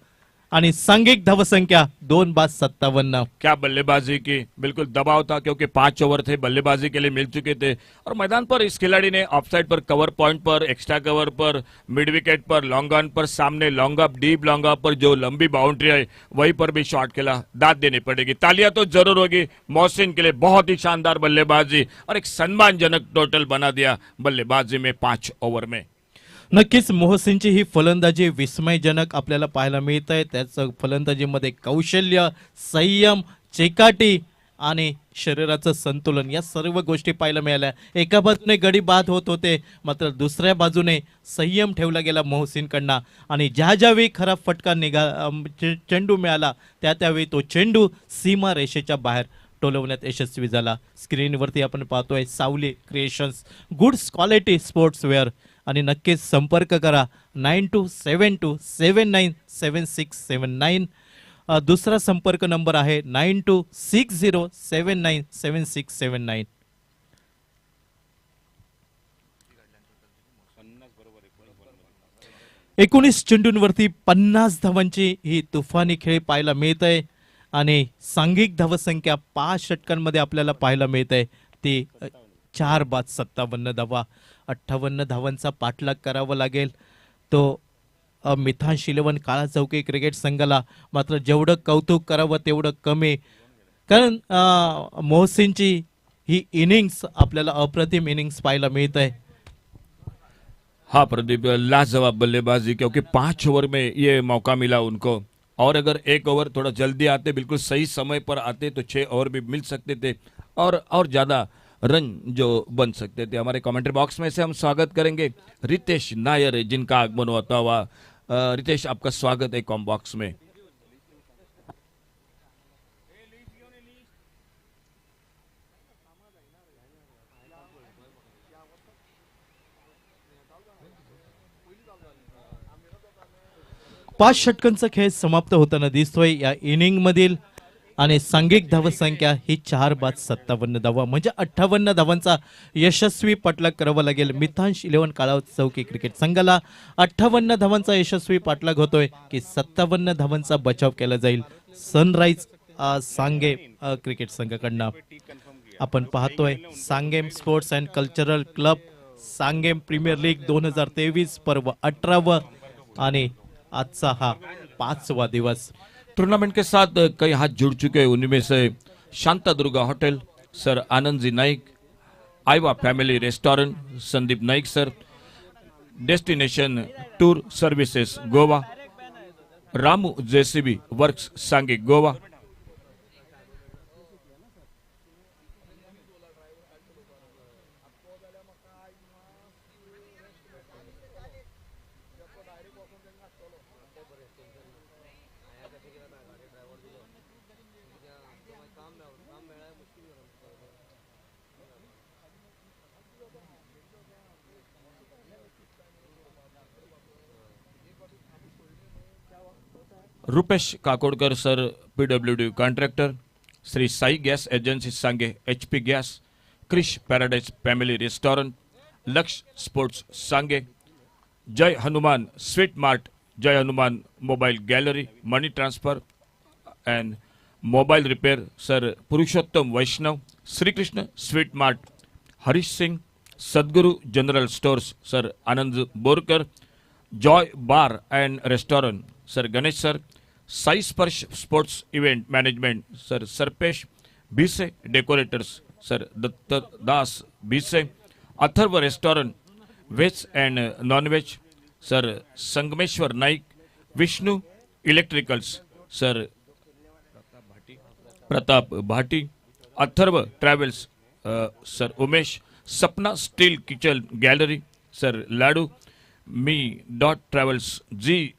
आणि सांघिक धावसंख्या 2 बाद 57. क्या बल्लेबाजी की, बिल्कुल दबाव था क्योंकि 5 ओवर थे, बल्लेबाजी के लिए मिल चुके थे और मैदान पर इस खिलाड़ी ने ऑफसाइड पर, कवर पॉइंट पर, एक्स्ट्रा कवर पर, मिड विकेट पर, लॉन्ग ऑन पर, सामने long up, deep long up पर जो लंबी बाउंड्री है वहीं पर भी शॉट खेला. दाद देनी पड़ेगी, तालियां तो जरूर होगी मोहसिन के लिए. बहुत ही शानदार बल्लेबाजी और एक सम्मानजनक टोटल बना दिया बल्लेबाजी में 5 ओवर में. नक्कीच मोहसिनची ही फलंदाजी विस्मयजनक आपल्याला पाहायला मिळत आहे. त्याचं फलंदाजीमध्ये कौशल्य, संयम, चेकाटी आणि शरीराचं संतुलन या सर्व गोष्टी पाहायला मिळाल्या. एका बाजूने गडी बाद होत होते, मात्र दुसऱ्या बाजूने संयम ठेवला गेला मोहसिनकडनं आणि ज्या ज्यावेळी खरा फटका चेंडू मिळाला त्यावेळी तो चेंडू सीमा रेषेच्या बाहेर टोलवण्यात यशस्वी झाला. स्क्रीनवरती आपण पाहतोय सावली क्रिएशन्स, गुड्स क्वालिटी स्पोर्ट्सवेअर आणि नक्कीच संपर्क करा 9272797679. दुसरा संपर्क नंबर आहे 9260797679. 19 चेंडूंवरती 50 धावांची ही तुफानी खेळ पाहायला मिळत आहे आणि सांघिक धावसंख्या 5 षटकांमध्ये आपल्याला पाहायला मिळत आहे ती 4 बाद 57 धावा. 58 धावांचा पाठलाग करावा लागेल तो मिथांश 11 काळा चौकी क्रिकेट संघाला. मात्र जेवढं कौतुक करावं तेवढं कमी, कारण मोहसिनची ही इनिंग्स आपल्याला अप्रतिम इनिंग्स पाहायला मिळत आहे. हाँ प्रदीप, लाजवाब बल्लेबाजी, क्योंकि 5 ओवर में ये मौका मिला उनको, और अगर 1 ओवर थोड़ा जल्दी आते, बिल्कुल सही समय पर आते तो 6 ओवर भी मिल सकते थे और ज़्यादा रन जो बन सकते थे. हमारे कमेंट्री बॉक्स में से हम स्वागत करेंगे रितेश नायर, जिनका आगमन होता हुआ. रितेश, आपका स्वागत है कॉम बॉक्स में. पाच षटकांचा खेळ समाप्त होताना दिसतोय या इनिंग मधील आणि सांघिक धावसंख्या ही 4 बाद 57 धावा, म्हणजे 58 धावांचा यशस्वी पाठलाग करावा लागेल मिथांश 11 काळा चौकी क्रिकेट संघाला. 58 धावांचा यशस्वी पाठलाग होतोय की 57 धावांचा बचाव केला जाईल सनराइज सांगे क्रिकेट संघाकडनं. आपण पाहतोय Sanguem sports and cultural club, Sanguem premier league 2023 पर्व 18व आणि आजचा हा 5वा दिवस. टूर्नामेंट के साथ कई हाथ जुड़ चुके हैं, उनमें से Shanta Durga hotel sir, Anand ji Naik, Aiwa family restaurant Sandeep Naik sir, destination tour services Goa, Ramu JCB works Sanguem Goa. Rupesh Kakodkar sir, PWD contractor, Shri Sai gas agency Sanguem HP gas, Krish paradise family restaurant, Lakshya sports Sanguem, Jai Hanuman sweet mart, Jai Hanuman mobile gallery, money transfer and mobile repair sir Purushottam Vaishnav, Shri Krishna sweet mart, Harish Singh, Sadguru general stores sir Anand Borkar, Joy bar and restaurant sir Ganesh sir, Sai Sparsh sports event management sir Sarpesh Bise, decorators sir Datta Das Bise, Atharva restaurant veg and non veg sir Sangameshwar Naik, Vishnu electricals sir Pratap Bhati, Atharva travels sir Umesh, Sapna steel kitchen gallery sir Ladu, मी .ट्रैवल्स जी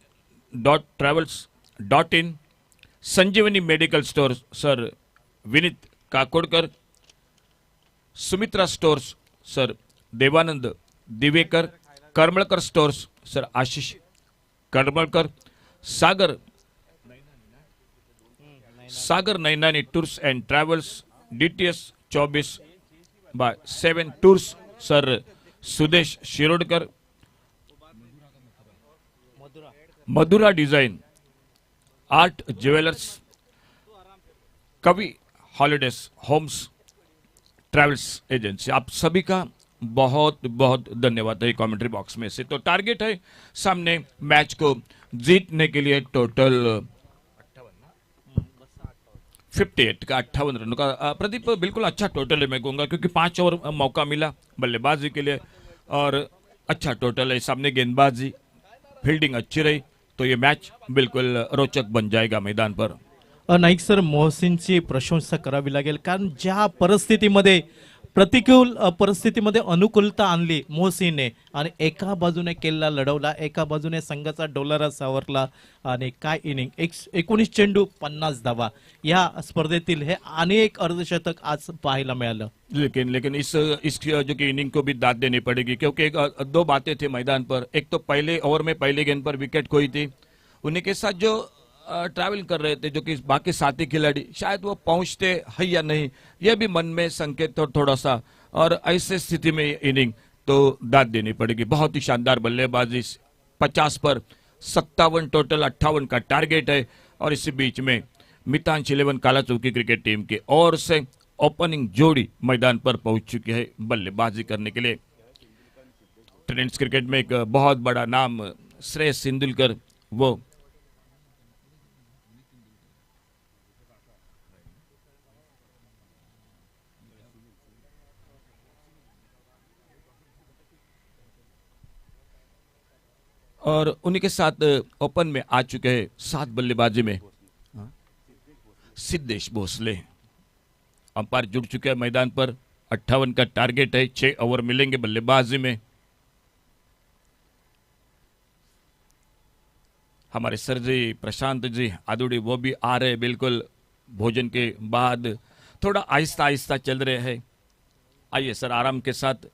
.ट्रैवल्स.in, Sanjeevani medical store sir Vineet Kakodkar, Sumitra stores sir Devanand Divekar, Karmalkar stores sir Ashish Karmalkar, Sagar Nainani tours and travels, DTS 24/7 tours sir Sudesh Shirodkar, Mathura design art jewellers, कवि हॉलिडेज होम्स ट्रैवल्स एजेंसी. आप सभी का बहुत बहुत धन्यवाद है कमेंट्री बॉक्स में से. तो टारगेट है सामने मैच को जीतने के लिए टोटल 58 का 58 रनों का. प्रदीप, बिल्कुल अच्छा टोटल है मैं कहूँगा, क्योंकि 5 ओवर मौका मिला बल्लेबाजी के लिए और अच्छा टोटल है. सामने गेंदबाजी फील्डिंग अच्छी रही तो ये मैच बिल्कुल रोचक बन जाएगा मैदान पर. नाईक सर, मोहसिनची प्रशंसा करावी लागेल, कारण ज्या परिस्थितीमध्ये प्रतिकूल परिस्थितीमध्ये अनुकूलता आणली मोहसिनने आणि एका बाजूने किल्ला लढवला, एका बाजूने संघाचा डोलारा सावरला आणि काय इनिंग 19 चेंडू 50 धावा या स्पर्धेतील हे अनेक अर्धशतक आज पाहायला मिळालं. लेकिन लेकिन इस जो कि इनिंग को भी दाद देनी पड़ेगी, क्योंकि दो बातें थी मैदान पर। एक तो पहले ओवर में पहले गेंद पर विकेट खोई थी, उन्हीं के साथ जो ट्रैवल कर रहे थे, जो कि बाकी साथी खिलाड़ी, शायद वो पहुंचते है या नहीं, यह भी मन में संकेत थोड़ा सा। और ऐसे स्थिति में इनिंग तो दाद देनी पड़ेगी। बहुत ही शानदार बल्लेबाजी, 50 पर 57 टोटल, 58 का टारगेट है। और इसी बीच में मितांश 11 काला चौकी क्रिकेट टीम की ओर से ओपनिंग जोड़ी मैदान पर पहुंच चुकी है बल्लेबाजी करने के लिए। टेनिस क्रिकेट में एक बहुत बड़ा नाम श्रेयस तेंदुलकर, वो और उन्हीं के साथ ओपन में आ चुके हैं 7 बल्लेबाजी में सिद्धेश भोसले। अंपायर जुड़ चुके हैं मैदान पर। 58 का टारगेट है, 6 ओवर मिलेंगे बल्लेबाजी में। हमारे सर जी प्रशांत जी आदुड़ी वो भी आ रहे, बिल्कुल भोजन के बाद थोड़ा आहिस्ता आहिस्ता चल रहे हैं। आइए सर, आराम के साथ।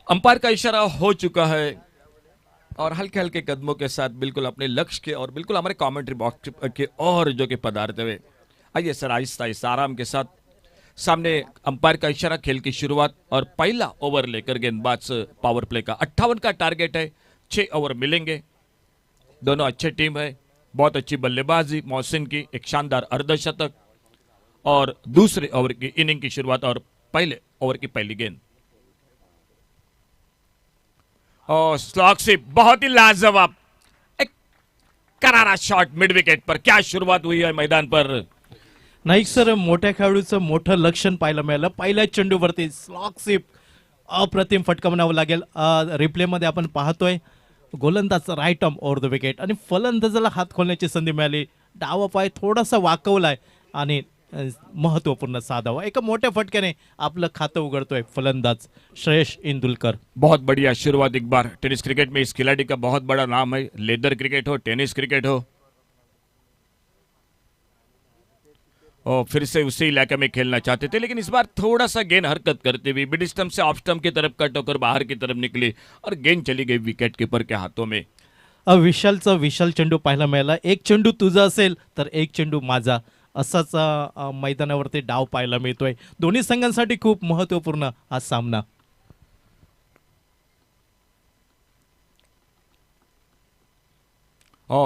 अंपायर का इशारा हो चुका है और हल्के हल्के कदमों के साथ बिल्कुल अपने लक्ष्य के और बिल्कुल हमारे कमेंट्री बॉक्स के और जो कि पधारते हुए। आइए सर, आहिस्ता आहिस्ता आराम के साथ। सामने अंपायर का इशारा, खेल की शुरुआत और पहला ओवर लेकर गेंदबाज पावर प्ले का। 58 का टारगेट है, 6 ओवर मिलेंगे। दोनों अच्छे टीम है, बहुत अच्छी बल्लेबाजी मोहसिन की, एक शानदार अर्धशतक और दूसरे ओवर की इनिंग की शुरुआत और पहले ओवर की पहली गेंद। और स्लॉग से बहुत ही लाजवाब एक करारा शॉट मिड विकेट पर। क्या शुरुआत हुई है मैदान पर। नाईक सर, मोठ्या खेळाडूचं मोठं लक्षण पाहायला मिळालं. पहिल्या चेंडूवरती स्लॉग स्वीप अप्रतिम फटका म्हणावं लागेल. रिप्लेमध्ये आपण पाहतोय गोलंदाज right arm over the wicket आणि फलंदाजाला हात खोलण्याची संधी मिळाली. डावा पाय थोडासा वाकवलाय आणि महत्वपूर्ण साधावा. एका मोठ्या फटक्याने आपलं खातं उघडतोय फलंदाज श्रेयस तेंदुलकर. बहुत बढ़िया शुरुआत एक बार टेनिस क्रिकेट में। इस खिलाड़ी का बहुत बड़ा नाम है, लेदर क्रिकेट हो, टेनिस क्रिकेट हो, और फिर से उसी इलाके में खेलना चाहते थे, लेकिन इस बार थोड़ा सा गेंद हरकत करते हुए मिड स्टंप से ऑफ स्टंप की तरफ कट होकर बाहर की तरफ निकली और गेंद चली गई विकेट कीपर के हाथों में। विशाल चेंडू पाहायला मिळाला. एक चेंडू तुझा असेल तर एक चेंडू माझा, असाच मैदानावरती डाव पाहायला मिळतोय. दोन्ही संघांसाठी खूप महत्वपूर्ण हा सामना.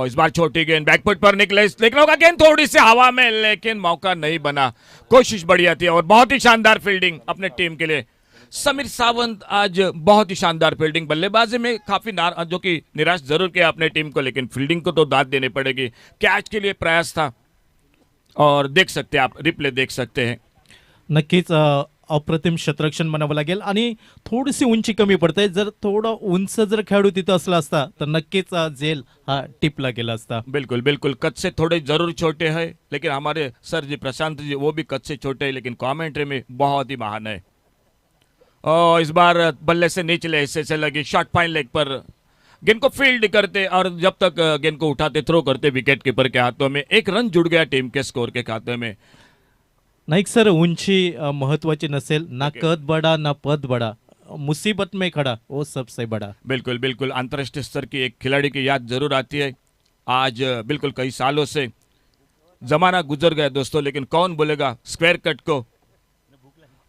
इस बार छोटी गेंद बैकफुट पर निकले, लेकिन होगा गेंद थोड़ी सी हवा में, लेकिन मौका नहीं बना। कोशिश बढ़िया थी और बहुत ही शानदार फील्डिंग अपने टीम के लिए। समीर सावंत आज बहुत ही शानदार फील्डिंग, बल्लेबाजी में काफी जो कि निराश जरूर किया अपने टीम को, लेकिन फील्डिंग को तो दाद देनी पड़ेगी। कैच के लिए प्रयास था और देख सकते हैं आप, रिप्ले देख सकते हैं। नक्कीच अप्रतिम क्षेत्ररक्षण म्हणावं लागेल आणि थोडीशी उंची कमी पडते. जर थोडं उंच जर खेळाडू तिथं असला असता तर नक्कीच जेल हा टिपला गेला असता. बिल्कुल बिल्कुल, कद से थोड़े जरूर छोटे हैं, लेकिन हमारे सर जी प्रशांत जी वो भी कद से छोटे हैं, लेकिन कमेंट्री में बहुत ही महान है। और इस बार बल्ले से निचले हिस्से से लगी शॉट, फाइन लेग पर गेंद को फील्ड करते और जब तक गेंद को उठाते थ्रो करते विकेट कीपर के हाथों में। एक रन जुड़ गया टीम के स्कोर के खाते में। नाईक सर, उंची महत्वाची नसेल, ना कद बडा ना पद बडा, मुसीबत में खड़ा वो सबसे बड़ा. बिल्कुल बिल्कुल, अंतर्राष्ट्रीय स्तर की एक खिलाड़ी की याद जरूर आती है। आज बिल्कुल कई सालों से जमाना गुजर गया दोस्तों, लेकिन कौन बोलेगा स्क्वायर कट को।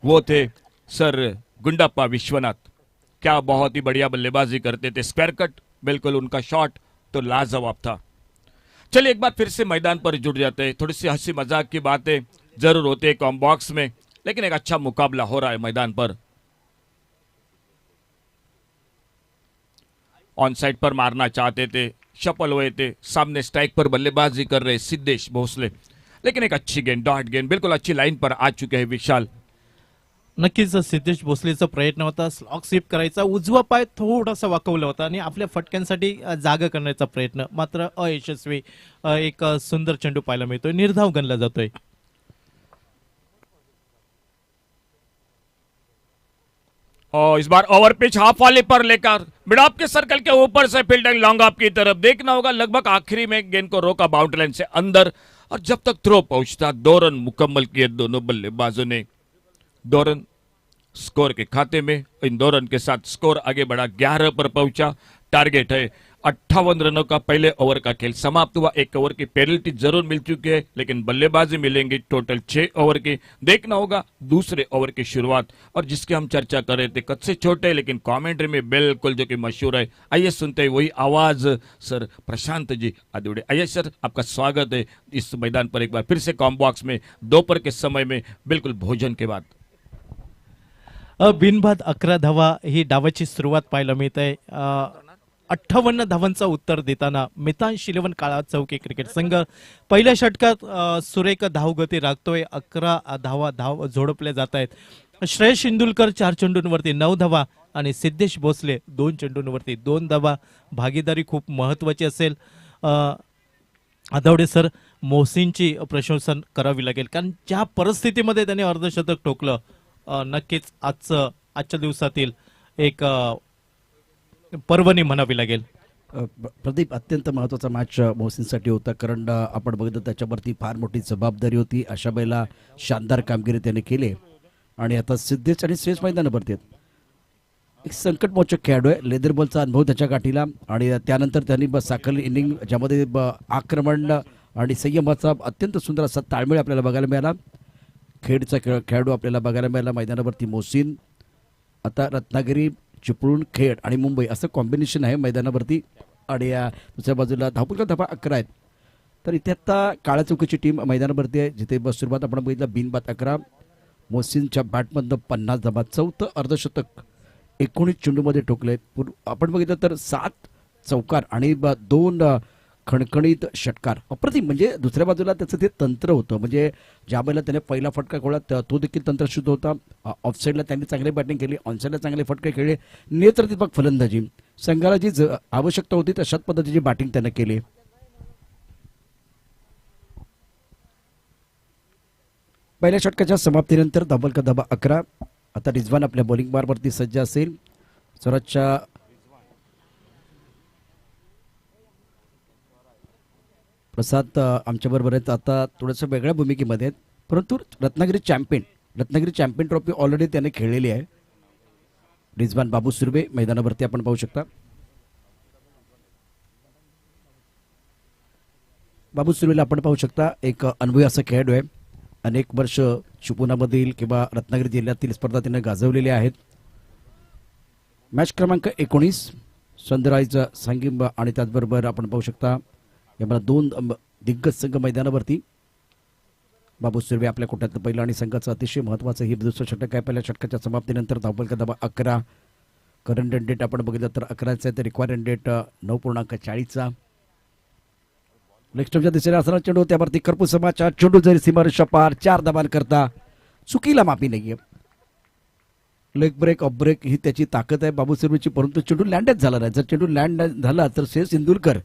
वो थे सर गुंडाप्पा विश्वनाथ, क्या बहुत ही बढ़िया बल्लेबाजी करते थे। स्क्वायर कट बिल्कुल उनका शॉट तो लाजवाब था। चलिए एक बार फिर से मैदान पर जुड़ जाते हैं। थोड़ी सी हंसी मजाक की बातें जरूर होते हैं कॉम बॉक्स में, लेकिन एक अच्छा मुकाबला हो रहा है मैदान पर। ऑन साइड पर मारना चाहते थे, सफल हुए थे। सामने स्ट्राइक पर बल्लेबाजी कर रहे सिद्धेश भोसले, लेकिन एक अच्छी गेंद, डॉट गेंद, बिल्कुल अच्छी लाइन पर आ चुके हैं विशाल। नक्कीच सिद्धेश भोसलेचा प्रयत्न होता स्लॉग स्वीप करायचा, उजवा पाय थोडासा वाकवला होता आणि आपल्या फटक्यांसाठी जागा करण्याचा प्रयत्न मात्र अयशस्वी. एक सुंदर चेंडू पाहायला मिळतोय, निर्धाव गणला जातोय. और इस बार ओवर पिच हाफ वाले पर लेकर मिड ऑफ के सर्कल के ऊपर से फील्डिंग लॉन्ग ऑफ की तरफ, देखना होगा लगभग आखिरी में गेंद को रोका बाउंड्री लाइन से अंदर, और जब तक थ्रो पहुंचता 2 रन मुकम्मल किए दोनों बल्लेबाजों ने। 2 रन स्कोर के खाते में, इन 2 रन के साथ स्कोर आगे बढ़ा, 11 पर पहुंचा। टारगेट है 58 रनों का पहले ओवर का खेल समाप्त हुआ। 1 ओवर की पेनल्टी जरूर मिल चुकी है, लेकिन बल्लेबाजी मिलेंगी टोटल 6 ओवर की। देखना होगा दूसरे ओवर की शुरुआत, और जिसकी हम चर्चा कर रहे थे, कद से छोटे लेकिन कमेंट्री में बिल्कुल जो कि मशहूर है। आइए सुनते हैं वही आवाज सर प्रशांत जी आदिवड़े। आइए सर, आपका स्वागत है इस मैदान पर एक बार फिर से कॉम्बॉक्स में, दोपहर के समय में बिल्कुल भोजन के बाद। बिनबाद 11 धावा ही डावाची सुरुवात पाहायला मिळत आहे. 58 धावांचा उत्तर देताना मितांश 11 काळा चौकी क्रिकेट संघ पहिल्या षटकात सुरेख धावगती राखतोय. 11 धाव झोडपल्या जात आहेत. श्रेयस इंदुलकर 4 चेंडूंवरती 9 धावा आणि सिद्धेश भोसले 2 चेंडूंवरती 2 धावा. भागीदारी खूप महत्वाची असेल. आदवडे सर, मोहसिनची प्रशंसा करावी लागेल, कारण ज्या परिस्थितीमध्ये त्याने अर्धशतक ठोकलं, नक्कीच आजच्या दिवसातील एक पर्वणी म्हणावी लागेल. प्रदीप, अत्यंत महत्त्वाचा मॅच मोहसिनसाठी होता, कारण आपण बघितलं त्याच्यावरती फार मोठी जबाबदारी होती. अशा वेळेला शानदार कामगिरी त्याने केली आणि आता सिद्धेश आणि श्रेयस मैदानावरती आहेत. एक संकटमोचक खेळाडू आहे, लेदर बॉलचा अनुभव त्याच्या गाठीला, आणि त्यानंतर त्यांनी साखर इनिंग ज्यामध्ये आक्रमण आणि संयमाचा अत्यंत सुंदर असा ताळमेळ आपल्याला बघायला मिळाला. खेळचा खेळाडू आपल्याला बघायला मिळाला मैदानावरती मोहसिन. आता रत्नागिरी, चिपळूण, खेड आणि मुंबई असं कॉम्बिनेशन आहे मैदानावरती, आणि दुसऱ्या बाजूला धावपल धावा 11 आहेत. तर इथे आता काळ्या चौकीची टीम मैदानावरती आहे, जिथे सुरुवात आपण बघितलं बिनबाद 11, मोहसिनच्या बॅटमधनं 50 धावा, चौथं अर्धशतक 19 चेंडूमध्ये ठोकले. आपण बघितलं तर 7 चौकार आणि 2 खणखणीत षटकार. अप्रतिम, म्हणजे दुसऱ्या बाजूला त्याचं ते तंत्र होतं, म्हणजे ज्या वेळेला त्याने पहिला फटका खोळला तो देखील तंत्रशुद्ध होता. ऑफसाईडला त्यांनी चांगली बॅटिंग केली, ऑनसाईडला चांगले फटके खेळले, नेत्रदीपक फलंदाजी. संघाला जी आवश्यकता होती तशाच पद्धतीची बॅटिंग त्याने केली. पहिल्या षटकाच्या समाप्तीनंतर धावलका धाबा 11. आता रिजवान आपल्या बॉलिंग बारवरती सज्ज असेल. स्वराजच्या प्रसाद आमच्याबरोबर आहेत, आता थोडंसं वेगळ्या भूमिकेमध्ये आहेत, परंतु रत्नागिरी चॅम्पियन ट्रॉफी ऑलरेडी त्याने खेळलेली आहे. रिजवान बाबू सुर्वे मैदानावरती आपण पाहू शकता. बाबू सुर्वेला आपण पाहू शकता, एक अनुभवी असा खेळाडू आहे. अनेक वर्ष चिपळूणमधील किंवा रत्नागिरी जिल्ह्यातील स्पर्धा त्याने गाजवलेल्या आहेत. मॅच क्रमांक 19 सनराइज सांगिंब, आणि त्याचबरोबर आपण पाहू शकता यामध्ये 2 दिग्गज संघ मैदानावरती. बाबू सुर्वे आपल्या कोट्यातलं पहिलं आणि संघाचं अतिशय महत्त्वाचं ही दुसरं षटक आहे. पहिल्या षटकाच्या समाप्तीनंतर धावपल धाबा 11. करंट रन रेट आपण बघितलं तर 11चा आहे, तर रिक्वायर्ड रन रेट 9.40चा. नेक्स्ट दिशेने असणारा चेंडू, त्यावरती करपू समाचार, चेंडू जरी सीमारेषा पार, 4 धाबां करता चुकीला माफी नाहीये. लेग ब्रेक, ऑफ ब्रेक ही त्याची ताकद आहे बाबू सुर्वेची, परंतु चेंडू लँडच झाला नाही. जर चेंडू लँड झाला तर श्रेयस इंदुलकर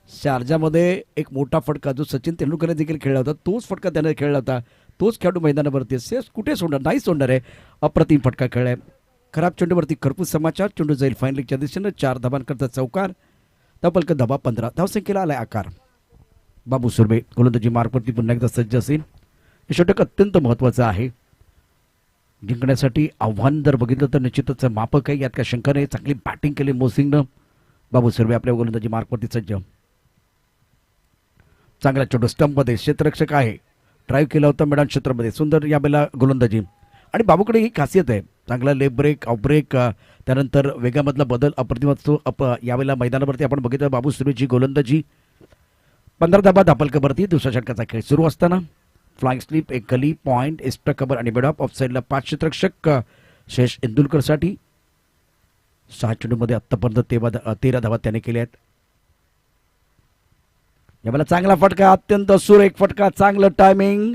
शारजामध्ये एक मोठा फटका जो सचिन तेंडुलकरने देखील खेळला होता, तोच फटका त्याने खेळला होता. तोच खेळाडू मैदानावरती श्रेयस कुठे सोडणार, नाही सोडणार आहे. अप्रतिम फटका खेळलाय. खराब चेंडूवरती खरपूस समाचार, चेंडू जाईल फाईन लेगच्या दिशेनं, 4 धाबां करता चौकार. धावपल धाबा 15. धावसंख्येला आलाय आकार. बाबू सुर्वे गोलंदाजी मार्कवरती पुन्हा एकदा सज्ज असेल. हे षटक अत्यंत महत्त्वाचं आहे, जिंकण्यासाठी आव्हान जर बघितलं तर निश्चितच मापक आहे, यात काय शंका नाही. चांगली बॅटिंग केली मोहसिननं. बाबू सुर्वे आपल्या गोलंदाजी मार्कवरती सज्ज. चांगला चेंडू स्टंपमध्ये, क्षेत्ररक्षक आहे, ड्राईव्ह केला होता मैदान क्षेत्रामध्ये, सुंदर यावेळेला गोलंदाजी. आणि बाबूकडे ही खासियत आहे, चांगला लेग ब्रेक, ऑफ ब्रेक, त्यानंतर वेगामधला बदल अप्रतिम असतो. यावेळेला मैदानावरती आपण बघितलं बाबू सुर्वेची गोलंदाजी. 15 धाबा धापलकवरती. दुसऱ्या षटकाचा खेळ सुरू असताना फ्लाइंग स्लिप, एक गली, पॉइंट, एक्स्ट्रा कव्हर आणि मिड ऑफ. ऑफसाईडला 5 क्षेत्ररक्षक श्रेयस इंदुलकरसाठी. 6 चेंडूमध्ये आत्तापर्यंत 13 धावा त्याने केल्या आहेत. यावेळेला चांगला फटका, अत्यंत सुरेख फटका, चांगलं टायमिंग.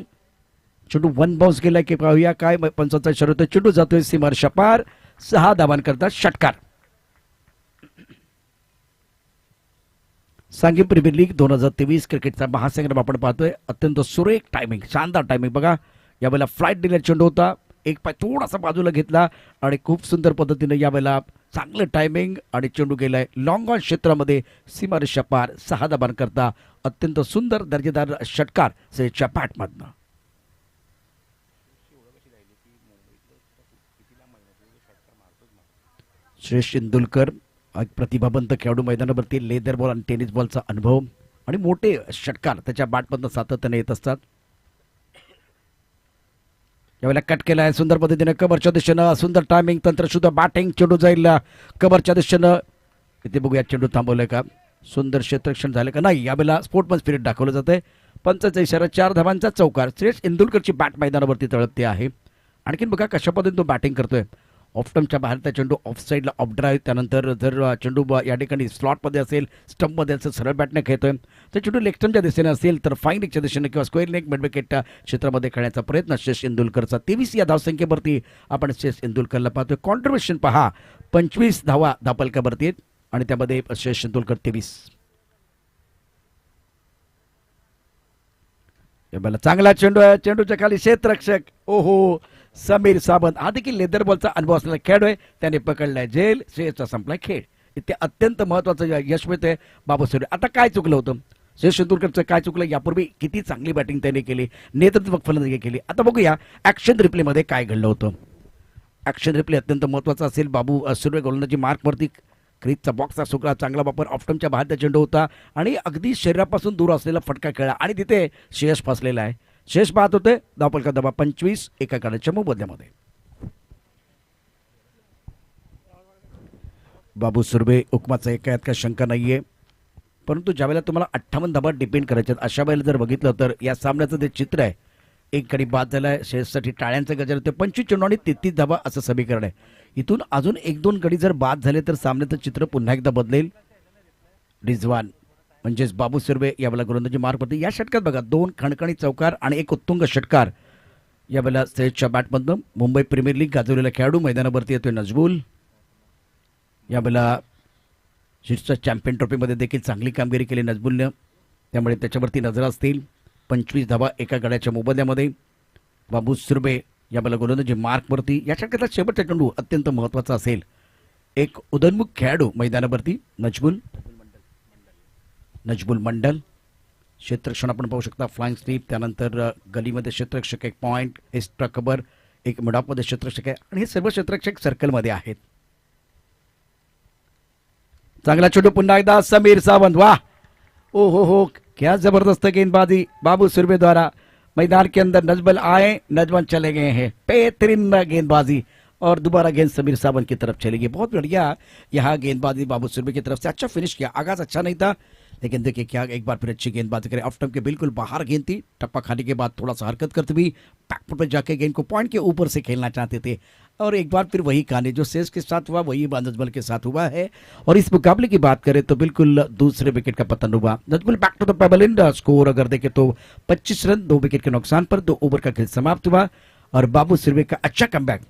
चेंडू वन बाउन्स गेलाय की पाहूया काय पंचांचा इशारा होतोय. चेंडू जातोय सीमारेषा पार. 6 धावांकरता षटकार. सांघिक प्रीमियर लीग 2023 क्रिकेटचा महासंग्राम आपण पाहतोय. अत्यंत सुरेख टायमिंग, शानदार टायमिंग बघा. यावेळेला फ्लाईट डिले चेंडू होता, एक पाय थोडासा बाजूला घेतला आणि खूप सुंदर पद्धतीने यावेळेला चांगलं टायमिंग आणि चेंडू गेलाय लॉंग ऑन क्षेत्रामध्ये सीमारेषा पार. 6 धावांकरता अत्यंत सुंदर दर्जेदार षटकार सेच्या बॅटमधनं. श्रेयस इंदुलकर एक प्रतिभावंत खेळाडू, मैदानावरती लेदर बॉल आणि टेनिस बॉलचा अनुभव आणि मोठे षटकार त्याच्या बॅटमधनं सातत्याने येत असतात. यावेळेला कट केला आहे सुंदर पद्धतीने कबरच्या दिशेनं. सुंदर टायमिंग, तंत्रशुद्ध बॅटिंग. चेंडू जाईल कबरच्या दिशेनं. इथे बघूया चेंडू थांबवलाय का, सुंदर क्षेत्ररक्षण झालं का नाही. यावेळेला स्पोर्टमन स्पिरिट दाखवलं जातंय. पंचाचा इशारा, 4 धावांचा चौकार. श्रेयस इंदुलकरची बॅट मैदानावरती तळपते आहे. आणखीन बघा कशा पद्धतीने तो बॅटिंग करतोय. ऑफटमच्या बाहेर त्या चेंडू ऑफ साईडला ऑफ ड्राईव्ह, त्यानंतर जर चेंडू या ठिकाणी स्लॉटमध्ये असेल, स्टंपमध्ये असेल, सरळ बॅटने खेळतोय तर चेंडू लेगस्टमच्या दिशेने असेल तर फाईन लेगच्या दिशेने किंवा स्क्वेअर लेग मिड विकेट क्षेत्रामध्ये खेळण्याचा प्रयत्न श्रेयस इंदुलकरचा. 23 या धावसंख्येवरती आपण श्रेयस इंदुलकरला पाहतोय. कॉन्ट्रिब्युशन पहा, 25 धावा धापलकावरती आहेत आणि त्यामध्ये श्रेयस इंदुलकर 23. चांगला चेंडू आहे, चेंडूच्या खाली क्षेत्ररक्षक ओहो समीर सावंत. हा देखील लेदर बॉलचा अनुभव असलेला खेळ आहे, त्याने पकडलाय झेल. श्रेयसचा संपलाय खेळ. इथे अत्यंत महत्वाचं यश मिळतंय बाबू सुर्वे. आता काय चुकलं होतं श्रेयस इंदुलकरचं, काय चुकलं? यापूर्वी किती चांगली बॅटिंग त्याने केली, नेतृत्वक फलंदाजी केली. आता बघूया ॲक्शन रिप्लेमध्ये काय घडलं होतं. ॲक्शन रिप्ले अत्यंत महत्वाचा असेल. बाबू सुर्वे गोलंदाजी मार्कवरती क्रीजचा बॉक्सचा सुकला, चांगला वापर. ऑफटमच्या बाहेरचा चेंडू होता आणि अगदी शरीरापासून दूर असलेला फटका खेळला आणि तिथे श्रेयस फसलेला आहे. श्रेयस पाहत होते धावफलका दबा 25 एका काढाच्या मोबदल्यामध्ये. बाबू सुर्वे हुकमाचा एका यात काय शंका नाहीये, परंतु ज्यावेळेला तुम्हाला 58 धाबा डिपेंड करायचे अशा वेळेला जर बघितलं तर या सामन्याचं जे चित्र आहे, एक गडी बाद झालाय. श्रेयससाठी टाळ्यांचा गजर होते. 25 चेंडू आणि 33 धाबा असं समीकरण आहे. इथून अजून 1-2 गडी जर बाद झाले तर सामन्याचं चित्र पुन्हा एकदा बदलेल. रिजवान म्हणजेच बाबू सुर्वे यावेळेला गोलंदाजी मार्कवरती. या षटकात बघा 2 खणखणी चौकार आणि एक उत्तुंग षटकार यावेळेला श्रेयसच्या बॅटमधनं. मुंबई प्रीमियर लीग गाजवलेला खेळाडू मैदानावरती येतोय नजबुल. यावेळेला शीर्ष चॅम्पियन ट्रॉफीमध्ये देखील चांगली कामगिरी केली नजबुलनं, त्यामुळे त्याच्यावरती नजर असतील. 25 धावा एका गड्याच्या मोबदल्यामध्ये. बाबू सुर्वे यावेळेला गोलंदाजी मार्कवरती. या षटकातला शेवटचा चेंडू अत्यंत महत्त्वाचा असेल. एक उदयनमुख खेळाडू मैदानावरती नजबुल मंडल. क्षेत्ररक्षण आपण पाहू शकता, फ्लाइंग स्वीप, त्यानंतर गलीमध्ये क्षेत्ररक्षक, एक पॉईंट, एक्स्ट्रा कबर, एक मिडॉपमध्ये क्षेत्ररक्षक आहे आणि हे सर्व क्षेत्ररक्षक सर्कलमध्ये आहेत. चांगला चेंडू पुन्हा एकदा समीर सावंत. वाह ओ हो क्या जबरदस्त गेंदबाजी बाबू सुर्वे द्वारा. मैदान के अंदर नजबल आए, नजबन चले गए हैं. बेहतरीन गेंदबाजी और दोबारा गेंद समीर सावंत की तरफ चलेगी. बहुत बढ़िया यहाँ गेंदबाजी बाबू सुर्वे की तरफ से. अच्छा फिनिश किया, आगाज अच्छा नहीं था लेकिन देखिए क्या एक बार फिर अच्छी गेंदबाजी करें. ऑफ स्टंप के बिल्कुल बाहर गेंद थी, टप्पा खाने के बाद थोड़ा सा हरकत करते हुए बैकफुट पर जाके गेंद को पॉइंट के ऊपर से खेलना चाहते थे और एक बार फिर वही कहानी जो श्रेयस के साथ हुआ वही नजबल के साथ हुआ है. और इस मुकाबले की बात करें तो बिल्कुल दूसरे विकेट का पतन हुआ. नजबल back to the pavilion end. Score अगर देखें तो 25 रन 2 विकेट के नुकसान पर 2 ओवर का खेल समाप्त हुआ. और बाबू सुर्वे का अच्छा कमबैक.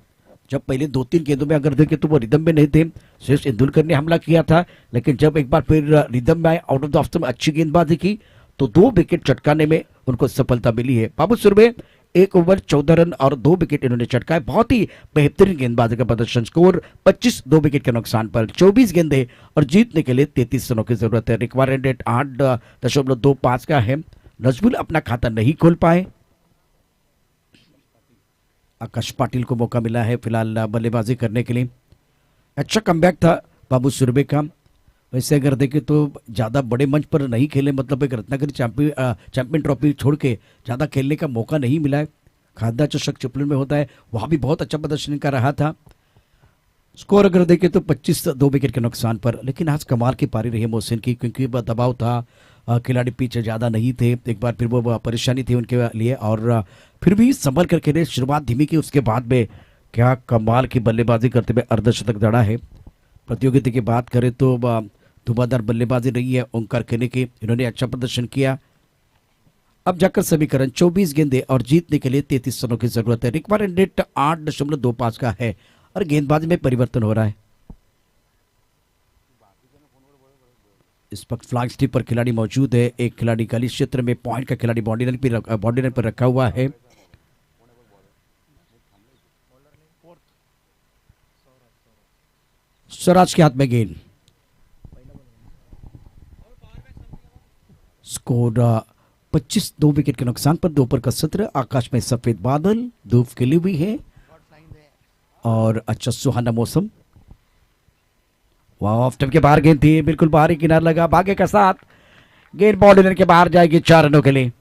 जब पहले 2-3 गेंदों में अगर देखें तो वो रिदम में नहीं थे. श्रेयस इंदुलकर ने हमला किया था, लेकिन जब एक बार फिर रिदम में आए, आउट ऑफ द ऑफ में अच्छी गेंदबाजी की तो 2 विकेट चटकाने में उनको सफलता मिली है. बाबू सुर्वे 1 ओवर 14 रन और 2 विकेट इन्होंने चटकाए. बहुत ही बेहतरीन गेंदबाजी का प्रदर्शन. स्कोर 25 2 विकेट के नुकसान पर 24 गेंदे और जीतने के लिए 33 रनों की जरूरत है. रिक्वायर्ड रेट 8.25 का है. नजबुल अपना खाता नहीं खोल पाए. आकाश पाटिल को मौका मिला है फिलहाल बल्लेबाजी करने के लिए. अच्छा कमबैक था बाबू सुर्वे का. वैसे अगर देखें तो ज़्यादा बड़े मंच पर नहीं खेले, मतलब एक रत्नागिरी चैंपियन ट्रॉफी छोड़ के ज़्यादा खेलने का मौका नहीं मिला है. खादा चषक चिपलून में होता है, वहाँ भी बहुत अच्छा प्रदर्शन कर रहा था. स्कोर अगर देखें तो 25 2 विकेट के नुकसान पर. लेकिन आज कमाल की पारी रही मोहसिन की, क्योंकि दबाव था, खिलाड़ी पीछे ज़्यादा नहीं थे. एक बार फिर वो परेशानी थी उनके लिए और फिर भी संभल कर खेले. शुरुआत धीमी की, उसके बाद में क्या कमाल की बल्लेबाजी करते हुए अर्धशतक दड़ा है. प्रतियोगिता की बात करें तो धुआंधार बल्लेबाजी रही है ओंकार केने की, इन्होंने अच्छा प्रदर्शन किया। अब जाकर समीकरण 24 गेंदे और जीतने के लिए 33 रनों की जरूरत है। रिक्वायर्ड रेट 8.25 का है और गेंदबाजी में परिवर्तन हो रहा है। इस वक्त फ्लैग स्टिक पर खिलाड़ी मौजूद है। एक खिलाड़ी गली क्षेत्र में पॉइंट का खिलाड़ी बॉडी लाइन पर रखा हुआ है। स्वराज के हाथ में गेंद। स्कोर 25, 2 विकेट के नुकसान पर दोपहर का सत्र। आकाश में सफेद बादल, धूप खिली हुई है और अच्छा सुहाना मौसम। वाह, ऑफ स्टंप के बाहर गेंद थी, बिल्कुल बाहरी किनारा लगा, भागे के साथ गेंद बॉडी लाइन के बाहर जाएगी 4 रनों के लिए।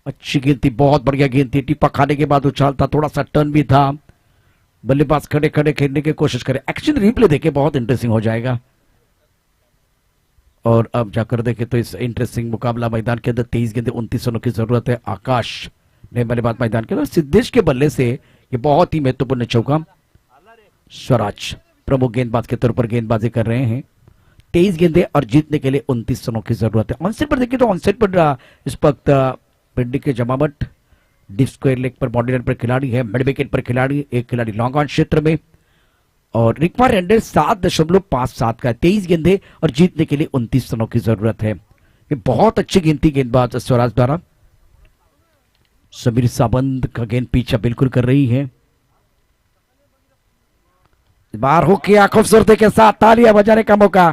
अच्छी गेंद थी, बहुत बढ़िया गेंद थी। टिप्पा खाने के बाद उछाल था, थोड़ा सा टर्न भी था। बल्लेबाज खड़े खड़े खेलने की कोशिश करे। एक्शन रिप्ले देखे बहुत इंटरेस्टिंग हो जाएगा। और अब जाकर देखे तो इस इंटरेस्टिंग मुकाबला मैदान के अंदर 23 गेंदे 29 रनों की जरूरत है। आकाश ने बल्लेबाज मैदान के अंदर, सिद्धेश के बल्ले से ये बहुत ही महत्वपूर्ण चौका। स्वराज प्रमुख गेंदबाज के तौर पर गेंदबाजी कर रहे हैं। 23 गेंदे और जीतने के लिए 29 रनों की जरूरत है। ऑनसेट पर देखिए तो ऑनसेट पर इस वक्त पिंडी के जमावट, डीप स्क्वायर लेग पर बॉडी लाइन पर खिलाड़ी है, मिड विकेट पर खिलाड़ी, एक खिलाड़ी लॉन्ग ऑन क्षेत्र में और रिक्वायर्ड 7.57 का। 23 गेंदे और जीतने के लिए 29 रनों की जरूरत है। ये बहुत अच्छी गेंद थी गेंदबाज स्वराज द्वारा। समीर सावंत का गेंद पीछा बिल्कुल कर रही है। बाहर हो किया खूबसूरती के साथ, तालियां बजाने का मौका।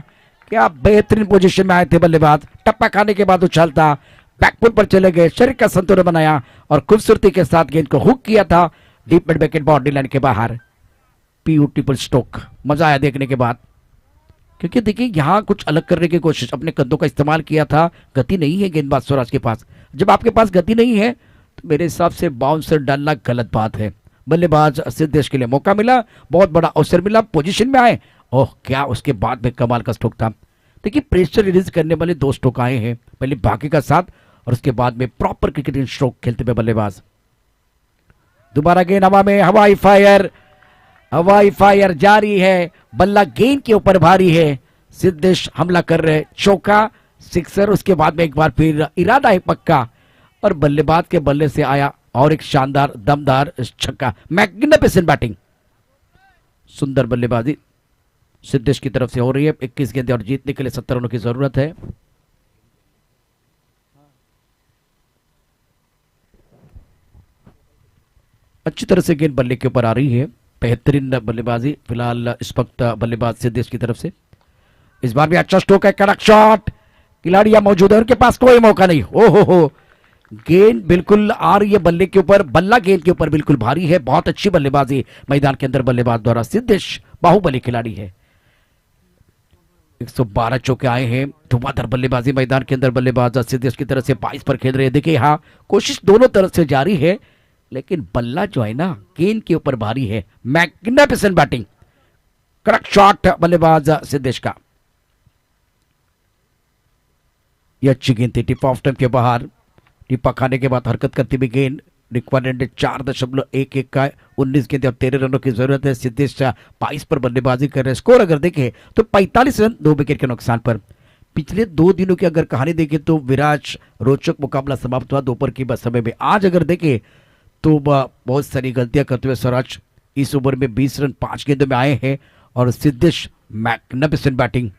क्या बेहतरीन पोजीशन में आए थे बल्लेबाज। टप्पा खाने के बाद उछालता, बैकफुट पर चले गए, शरीर का संतुलन बनाया और खूबसूरती के साथ गेंद को हुक किया था deep mid wicket body line के बाहर। ब्यूटीफुल स्ट्रोक, मजा आया देखने के बाद। क्योंकि देखिए यहां कुछ अलग करने की कोशिश, अपने कदों का इस्तेमाल किया था। गति नहीं है गेंदबाज स्वराज के पास। जब आपके पास गति नहीं है तो मेरे हिसाब से बाउंसर डालना गलत बात है। बल्लेबाज सिद्धेश के लिए मौका मिला, बहुत बड़ा अवसर मिला, पोजीशन में आए। ओह क्या उसके बाद में कमाल का स्ट्रोक था। देखिए प्रेशर रिलीज करने वाले 2 स्ट्रोक आए हैं, पहले बाकी का साथ और उसके बाद में प्रॉपर क्रिकेटिंग स्ट्रोक खेलते हुए बल्लेबाज। दोबारा गेंद हवा में, हवाई फायर जारी है। बल्ला गेंद के ऊपर भारी है। सिद्धेश हमला कर रहे, चौका, सिक्सर, उसके बाद में एक बार फिर इरादा है पक्का और बल्लेबाज के बल्ले से आया और एक शानदार दमदार छक्का। मैग्निफिसेंट बैटिंग, सुंदर बल्लेबाजी सिद्धेश की तरफ से हो रही है। 21 गेंदे और जीतने के लिए 70 रनों की जरूरत है। अच्छी तरह से गेंद बल्ले के ऊपर आ रही है। बेहतरीन बल्लेबाजी फिलहाल इस वक्त बल्लेबाज सिद्धेश की तरफ से। इस बार भी अच्छा स्ट्रोक है, कड़क शॉट, खिलाड़ियां मौजूद है, उनके पास कोई मौका नहीं। हो गेंद बिल्कुल आ रही है बल्ले के ऊपर, बल्ला गेंद के ऊपर बिल्कुल भारी है। बहुत अच्छी बल्लेबाजी मैदान के अंदर बल्लेबाज द्वारा। सिद्धेश बाहुबली खिलाड़ी है। 112 चौके आए हैं। धुआंधार बल्लेबाजी मैदान के अंदर बल्लेबाज सिद्धेश की तरफ से 22 पर खेल रहे हैं। देखिए यहाँ कोशिश दोनों तरफ से जारी है, लेकिन बल्ला जो है ना गेंद के ऊपर भारी है। मैग्निफिसेंट बैटिंग, कड़क शॉट बल्लेबाज सिद्धेश का। यह अच्छी गेंद थी, टिप ऑफ स्टंप के बाहर। टिप्पा खाने के बाद हरकत करती हुई गेंद। रिक्वायर्ड 4.11 का। 19 गेंद और 13 रनों की जरूरत है। सिद्धेश 22 पर बल्लेबाजी कर रहे हैं। स्कोर अगर देखें तो 45 रन 2 विकेट के नुकसान पर। पिछले 2 दिनों की अगर कहानी देखें तो विराट रोचक मुकाबला समाप्त हुआ दोपहर के समय में। आज अगर देखें तो बहुत सारी गलतियां करते हुए स्वराज इस ओवर में 20 रन 5 गेंदों में आए हैं और सिद्धेश मैग्निफिसेंट बैटिंग।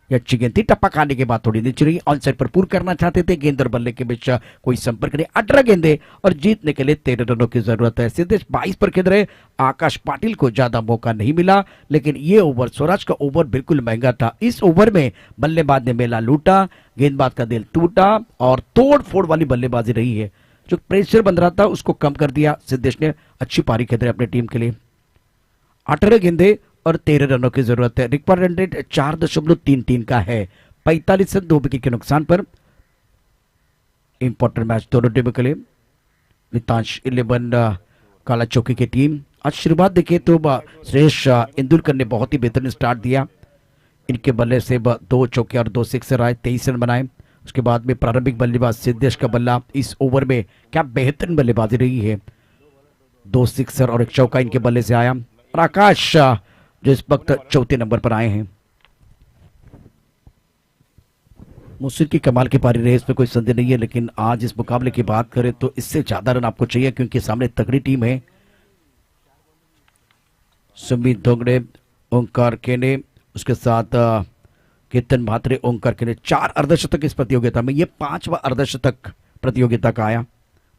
ये अच्छी गेंद थी, टप्पा खाने के बाद थोड़ी नीचे रही। ऑन साइड पर पूर्ण करना चाहते थे, गेंद और बल्ले के बीच कोई संपर्क नहीं। 18 गेंदे और जीतने के लिए 13 रनों की जरूरत है। सिद्धेश 22 पर खेल रहे। आकाश पाटिल को ज्यादा मौका नहीं मिला, लेकिन ये ओवर स्वराज का ओवर बिल्कुल महंगा था। इस ओवर में बल्लेबाज ने मेला लूटा, गेंदबाज का दिल टूटा और तोड़ फोड़ वाली बल्लेबाजी रही है। जो प्रेशर बन रहा था उसको कम कर दिया सिद्धेश ने। अच्छी पारी खेल रहे अपनी टीम के लिए। 18 गेंदे और 13 रनों की जरूरत है। रिक्वायर्ड रेट 4.33 का है। 45 रन 2 विकेट के नुकसान पर। इंपॉर्टेंट मैच दोनों टीमों के लिए। नितांश 11 काला चौकी की टीम। आज शुरुआत देखें तो श्रेयस इंदुलकर ने बहुत ही बेहतरीन स्टार्ट दिया। इनके बल्ले से 2 चौके और 2 सिक्सर आए, 23 रन बनाए। उसके बाद में प्रारंभिक बल्लेबाज सिद्धेश का बल्ला इस ओवर में क्या बेहतरीन बल्लेबाजी रही है। 2 सिक्सर और 1 चौका इनके बल्ले से आया। और आकाश जो इस वक्त चौथे नंबर पर आए हैं। मोहसिन की कमाल की पारी रही, इसमें कोई संदेह नहीं है, लेकिन आज इस मुकाबले की बात करें तो इससे ज्यादा रन आपको चाहिए, क्योंकि सामने तगड़ी टीम है। सुमित धोंगड़े, ओंकार केने, उसके साथ केतन म्हात्रे, ओंकार केने, 4 अर्धशतक इस प्रतियोगिता में। ये 5वां अर्धशतक प्रतियोगिता का आया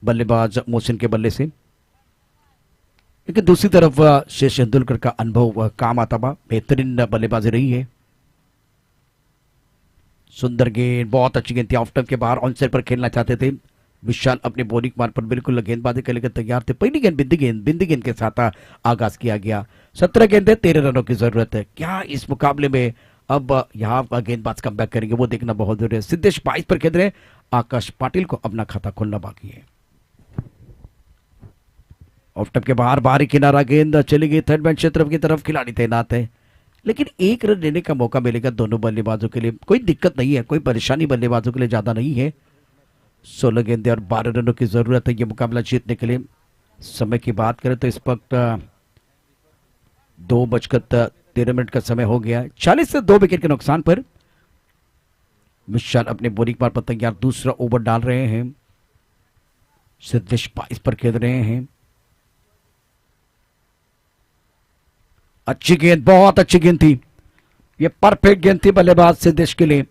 बल्लेबाज मोहसिन के बल्ले से। लेकिन दूसरी तरफ शेष तेंदुलकर का अनुभव काम आता हुआ, बेहतरीन बल्लेबाजी रही है। सुंदर गेंद, बहुत अच्छी गेंद थी, ऑफ टर्म के बाहर ऑन साइड पर खेलना चाहते थे विशाल, अपने बॉलिंग मार्ग पर बिल्कुल गेंदबाजी के लिए तैयार थे। पहली गेंद बिंदी गेंद के साथ आगाज किया गया। 17 गेंदें 13 रनों की जरूरत है। क्या इस मुकाबले में अब यहाँ गेंदबाज कमबैक करेंगे, वो देखना बहुत जरूरी है। सिद्धेश 22 पर खेल रहे हैं, आकाश पाटिल को अपना खाता खोलना बाकी है। ऑफ टर्म के बाहर बाहरी किनारा, गेंद चली गई थर्ड मैन क्षेत्र की तरफ, खिलाड़ी तैनात है, लेकिन 1 रन लेने का मौका मिलेगा दोनों बल्लेबाजों के लिए। कोई दिक्कत नहीं है, कोई परेशानी बल्लेबाजों के लिए ज्यादा नहीं है। 16 गेंदें और 12 रनों की जरूरत है ये मुकाबला जीतने के लिए। समय की बात करें तो इस वक्त 2:13 का समय हो गया है। 40 से 2 विकेट के नुकसान पर विशाल अपने बॉलिंग पर तैयार, दूसरा ओवर डाल रहे हैं। सिद्धेश 22 पर खेल रहे हैं। अच्छी गेंद, बहुत अच्छी गेंद थी, ये परफेक्ट गेंद थी बल्लेबाज सिद्धेश के लिए।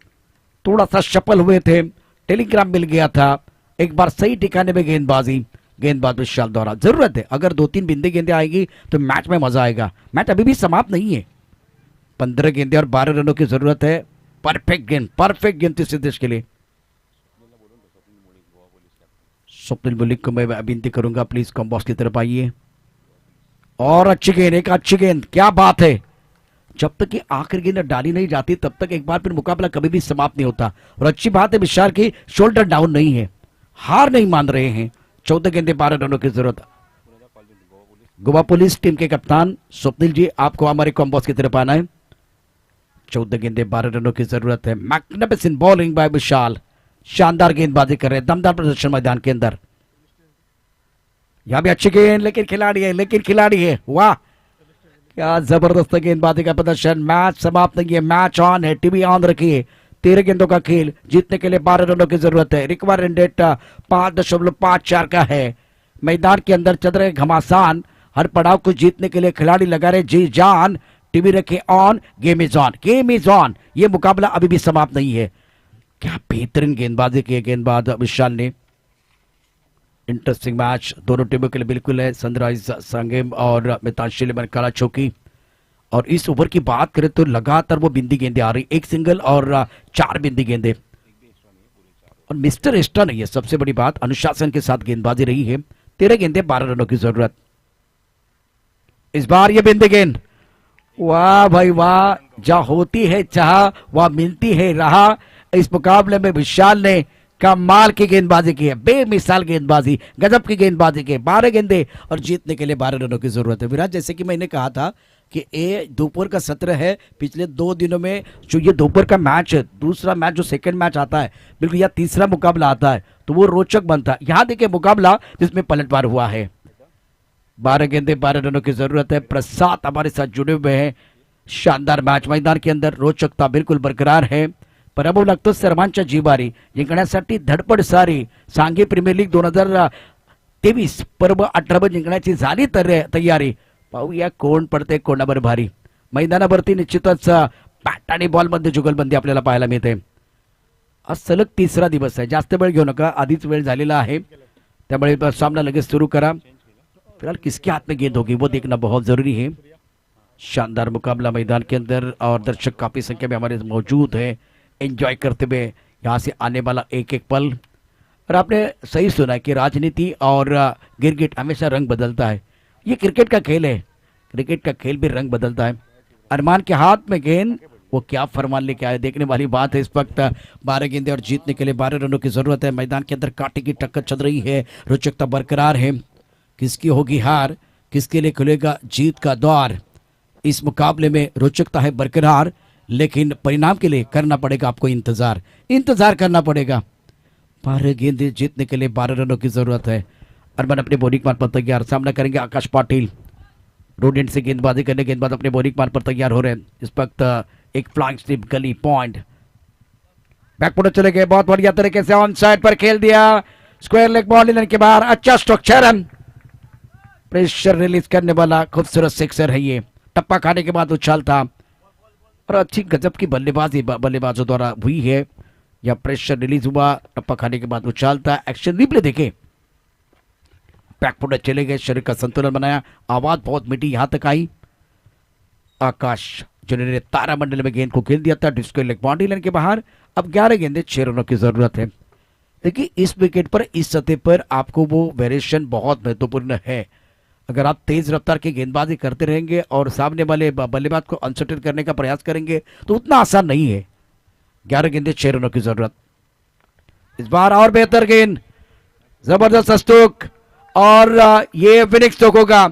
थोड़ा सा सफल हुए थे, टेलीग्राम मिल गया था, एक बार सही ठिकाने में गेंदबाज विशाल द्वारा। जरूरत है, अगर 2-3 बिंदी गेंदें आएगी तो मैच में मजा आएगा। मैच अभी भी समाप्त नहीं है। 15 गेंदें और 12 रनों की जरूरत है। परफेक्ट गेंद थी सिद्धेश के लिए। स्वप्निल मलिक को मैं विनती करूंगा, प्लीज कॉम्बॉक्स की तरफ आइए। और अच्छी गेंद, एक अच्छी गेंद, क्या बात है। जब तक कि आखिरी गेंद डाली नहीं जाती तब तक एक बार फिर मुकाबला कभी भी समाप्त नहीं होता। और अच्छी बात है विशाल की शोल्डर डाउन नहीं है, हार नहीं मान रहे हैं। 14 गेंदें 12 रनों की जरूरत। गोवा पुलिस टीम के कप्तान स्वप्निल जी, आपको हमारे कॉम्बॉक्स की तरफ आना है। 14 गेंदें 12 रनों की जरूरत है। मैग्निफिसेंट बॉलिंग बाय विशाल, शानदार गेंदबाजी कर रहे हैं, दमदार प्रदर्शन मैदान के अंदर। यहां भी अच्छी गेंद, लेकिन खिलाड़ी है, वाह क्या जबरदस्त गेंदबाजी का प्रदर्शन। मैच समाप्त नहीं है, मैच ऑन है, टीवी ऑन रखिए। 13 गेंदों का खेल, जीतने के लिए 12 रनों की जरूरत है। रिक्वायर्ड रन रेट 5.54 का है। मैदान के अंदर चल रहे घमासान, हर पड़ाव को जीतने के लिए खिलाड़ी लगा रहे जी जान। टीवी रखे ऑन, गेम इज ऑन। ये मुकाबला अभी भी समाप्त नहीं है। क्या बेहतरीन गेंदबाजी की गेंदबाज विशाल ने। इंटरेस्टिंग मैच दोनों टीमों के लिए बिल्कुल है। सनराइज संगेम और मितांशली मन काला चौकी। और इस ओवर की बात करें तो लगातार वो बिंदी गेंदें आ रही, 1 सिंगल और 4 बिंदी गेंदें। और मिस्टर एक्स्ट्रा नहीं है, सबसे बड़ी बात अनुशासन के साथ गेंदबाजी रही है। 13 गेंदें 12 रनों की जरूरत। इस बार ये बिंदी गेंद, वाह भाई वाह, जहां होती है चाह वहां मिलती है राह। इस मुकाबले में विशाल ने कमाल की गेंदबाजी की है, बेमिसाल गेंदबाजी, गजब की गेंदबाजी की। 12 गेंदें और जीतने के लिए 12 रनों की जरूरत है। विराट, जैसे कि मैंने कहा था कि ये दोपहर का सत्र है। पिछले 2 दिनों में जो ये दोपहर का मैच है, दूसरा मैच जो सेकंड मैच आता है, बिल्कुल या तीसरा मुकाबला आता है, तो वो रोचक बनता है। यहाँ देखिए मुकाबला जिसमें पलटवार हुआ है। 12 गेंदें 12 रनों की जरूरत है। प्रसाद हमारे साथ जुड़े हुए हैं। शानदार मैच मैदान के अंदर, रोचकता बिल्कुल बरकरार है। पराभव लागतो सर्वांच्या जिवारी, जिंकण्यासाठी धडपड सारी। सांघिक प्रीमियर लीग 2023 पर्व 18 जिंकण्याची झाली तयारी। पाहूया कोण पडते कोणावर भारी। मैदानावरती निश्चितच बॅट आणि बॉल मध्ये जुगलबंदी आपल्याला पाहायला मिळते। आज सलग 3रा दिवस आहे, जास्त वेळ घेऊ नका, आधीच वेळ झालेला आहे, त्यामुळे सामना लगेच सुरू करा। फिलहाल किसके हाथ में गेंद होगी वो देखना बहुत जरूरी है। शानदार मुकाबला मैदान के अंदर और दर्शक काफी संख्या में हमारे मौजूद है, एंजॉय करते हुए यहाँ से आने वाला एक एक पल। और आपने सही सुना कि राजनीति और गिरगिट हमेशा रंग बदलता है। ये क्रिकेट का खेल है, क्रिकेट का खेल भी रंग बदलता है। अरमान के हाथ में गेंद, वो क्या फरमान लेके आए, देखने वाली बात है। इस वक्त 12 गेंदें और जीतने के लिए 12 रनों की जरूरत है। मैदान के अंदर कांटे की टक्कर चल रही है, रोचकता बरकरार है। किसकी होगी हार, किसके लिए खुलेगा जीत का द्वार। इस मुकाबले में रोचकता है बरकरार, लेकिन परिणाम के लिए करना पड़ेगा आपको इंतजार करना पड़ेगा। 12 गेंदें जीतने के लिए 12 रनों की जरूरत है। अरमान अपने बॉलिंग पर तैयार, सामना करेंगे आकाश पाटिल। रोडेंट से गेंदबाजी करने के बाद अपने बॉलिंग मान पर तैयार हो रहे हैं। इस वक्त एक फ्लाइंग स्लिप गली पॉइंट, बैकफुट चले गए, बहुत बढ़िया तरीके से ऑन साइड पर खेल दिया, स्क्वायर लेग बॉल लेने के बाद अच्छा स्ट्रक्चर, प्रेशर रिलीज करने वाला खूबसूरत सिक्सर है ये। टप्पा खाने के बाद उछाल था और अच्छी गजब की बल्लेबाजी बल्लेबाजों द्वारा हुई है। या प्रेशर रिलीज हुआ, टप्पा खाने के बाद उछाल था। एक्शन रिप्ले देखे, बैकफुट चले गए, शरीर का संतुलन बनाया, आवाज बहुत मीठी यहां तक आई। आकाश जिन्होंने तारामंडल में गेंद को खेल दिया था, डिस्को लेग बाउंड्री लाइन के बाहर। अब 11 गेंदें 6 रनों की जरूरत है। देखिए इस विकेट पर, इस सतह पर आपको वो वेरिएशन बहुत महत्वपूर्ण है। अगर आप तेज रफ्तार की गेंदबाजी करते रहेंगे और सामने वाले बल्लेबाज को अनसर्टेन करने का प्रयास करेंगे तो उतना आसान नहीं है। 11 गेंदें 6 रनों की जरूरत। इस बार और बेहतर गेंद, जबरदस्त स्ट्रोक, और ये फिनिक्स स्ट्रोक होगा।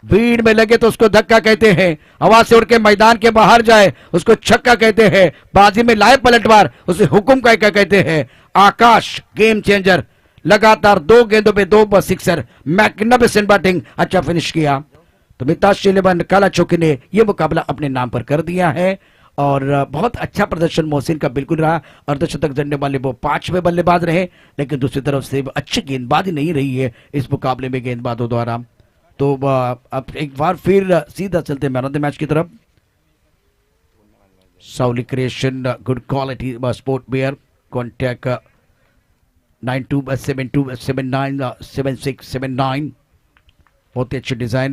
भीड़ में लगे तो उसको धक्का कहते हैं, हवा से उड़ के मैदान के बाहर जाए उसको छक्का कहते हैं, बाजी में लाए पलटवार उसे हुकुम का कहते हैं। आकाश गेम चेंजर, लगातार 2 गेंदों पे 2 सिक्सर, मैग्निफिसेंट बैटिंग, अच्छा फिनिश किया। तो मिताज शिलेबन काला चौकी ने यह मुकाबला अपने नाम पर कर दिया है और बहुत अच्छा प्रदर्शन मोहसिन का बिल्कुल रहा। अर्धशतक जड़ने वाले वो 5वें बल्लेबाज रहे, लेकिन दूसरी तरफ से अच्छी गेंदबाजी नहीं रही है इस मुकाबले में गेंदबाजों द्वारा। तो अब एक बार फिर सीधा चलते मैन ऑफ द मैच की तरफ। Sauli creation, good quality sport wear, contact 9272797679, बहुत ही अच्छी डिजाइन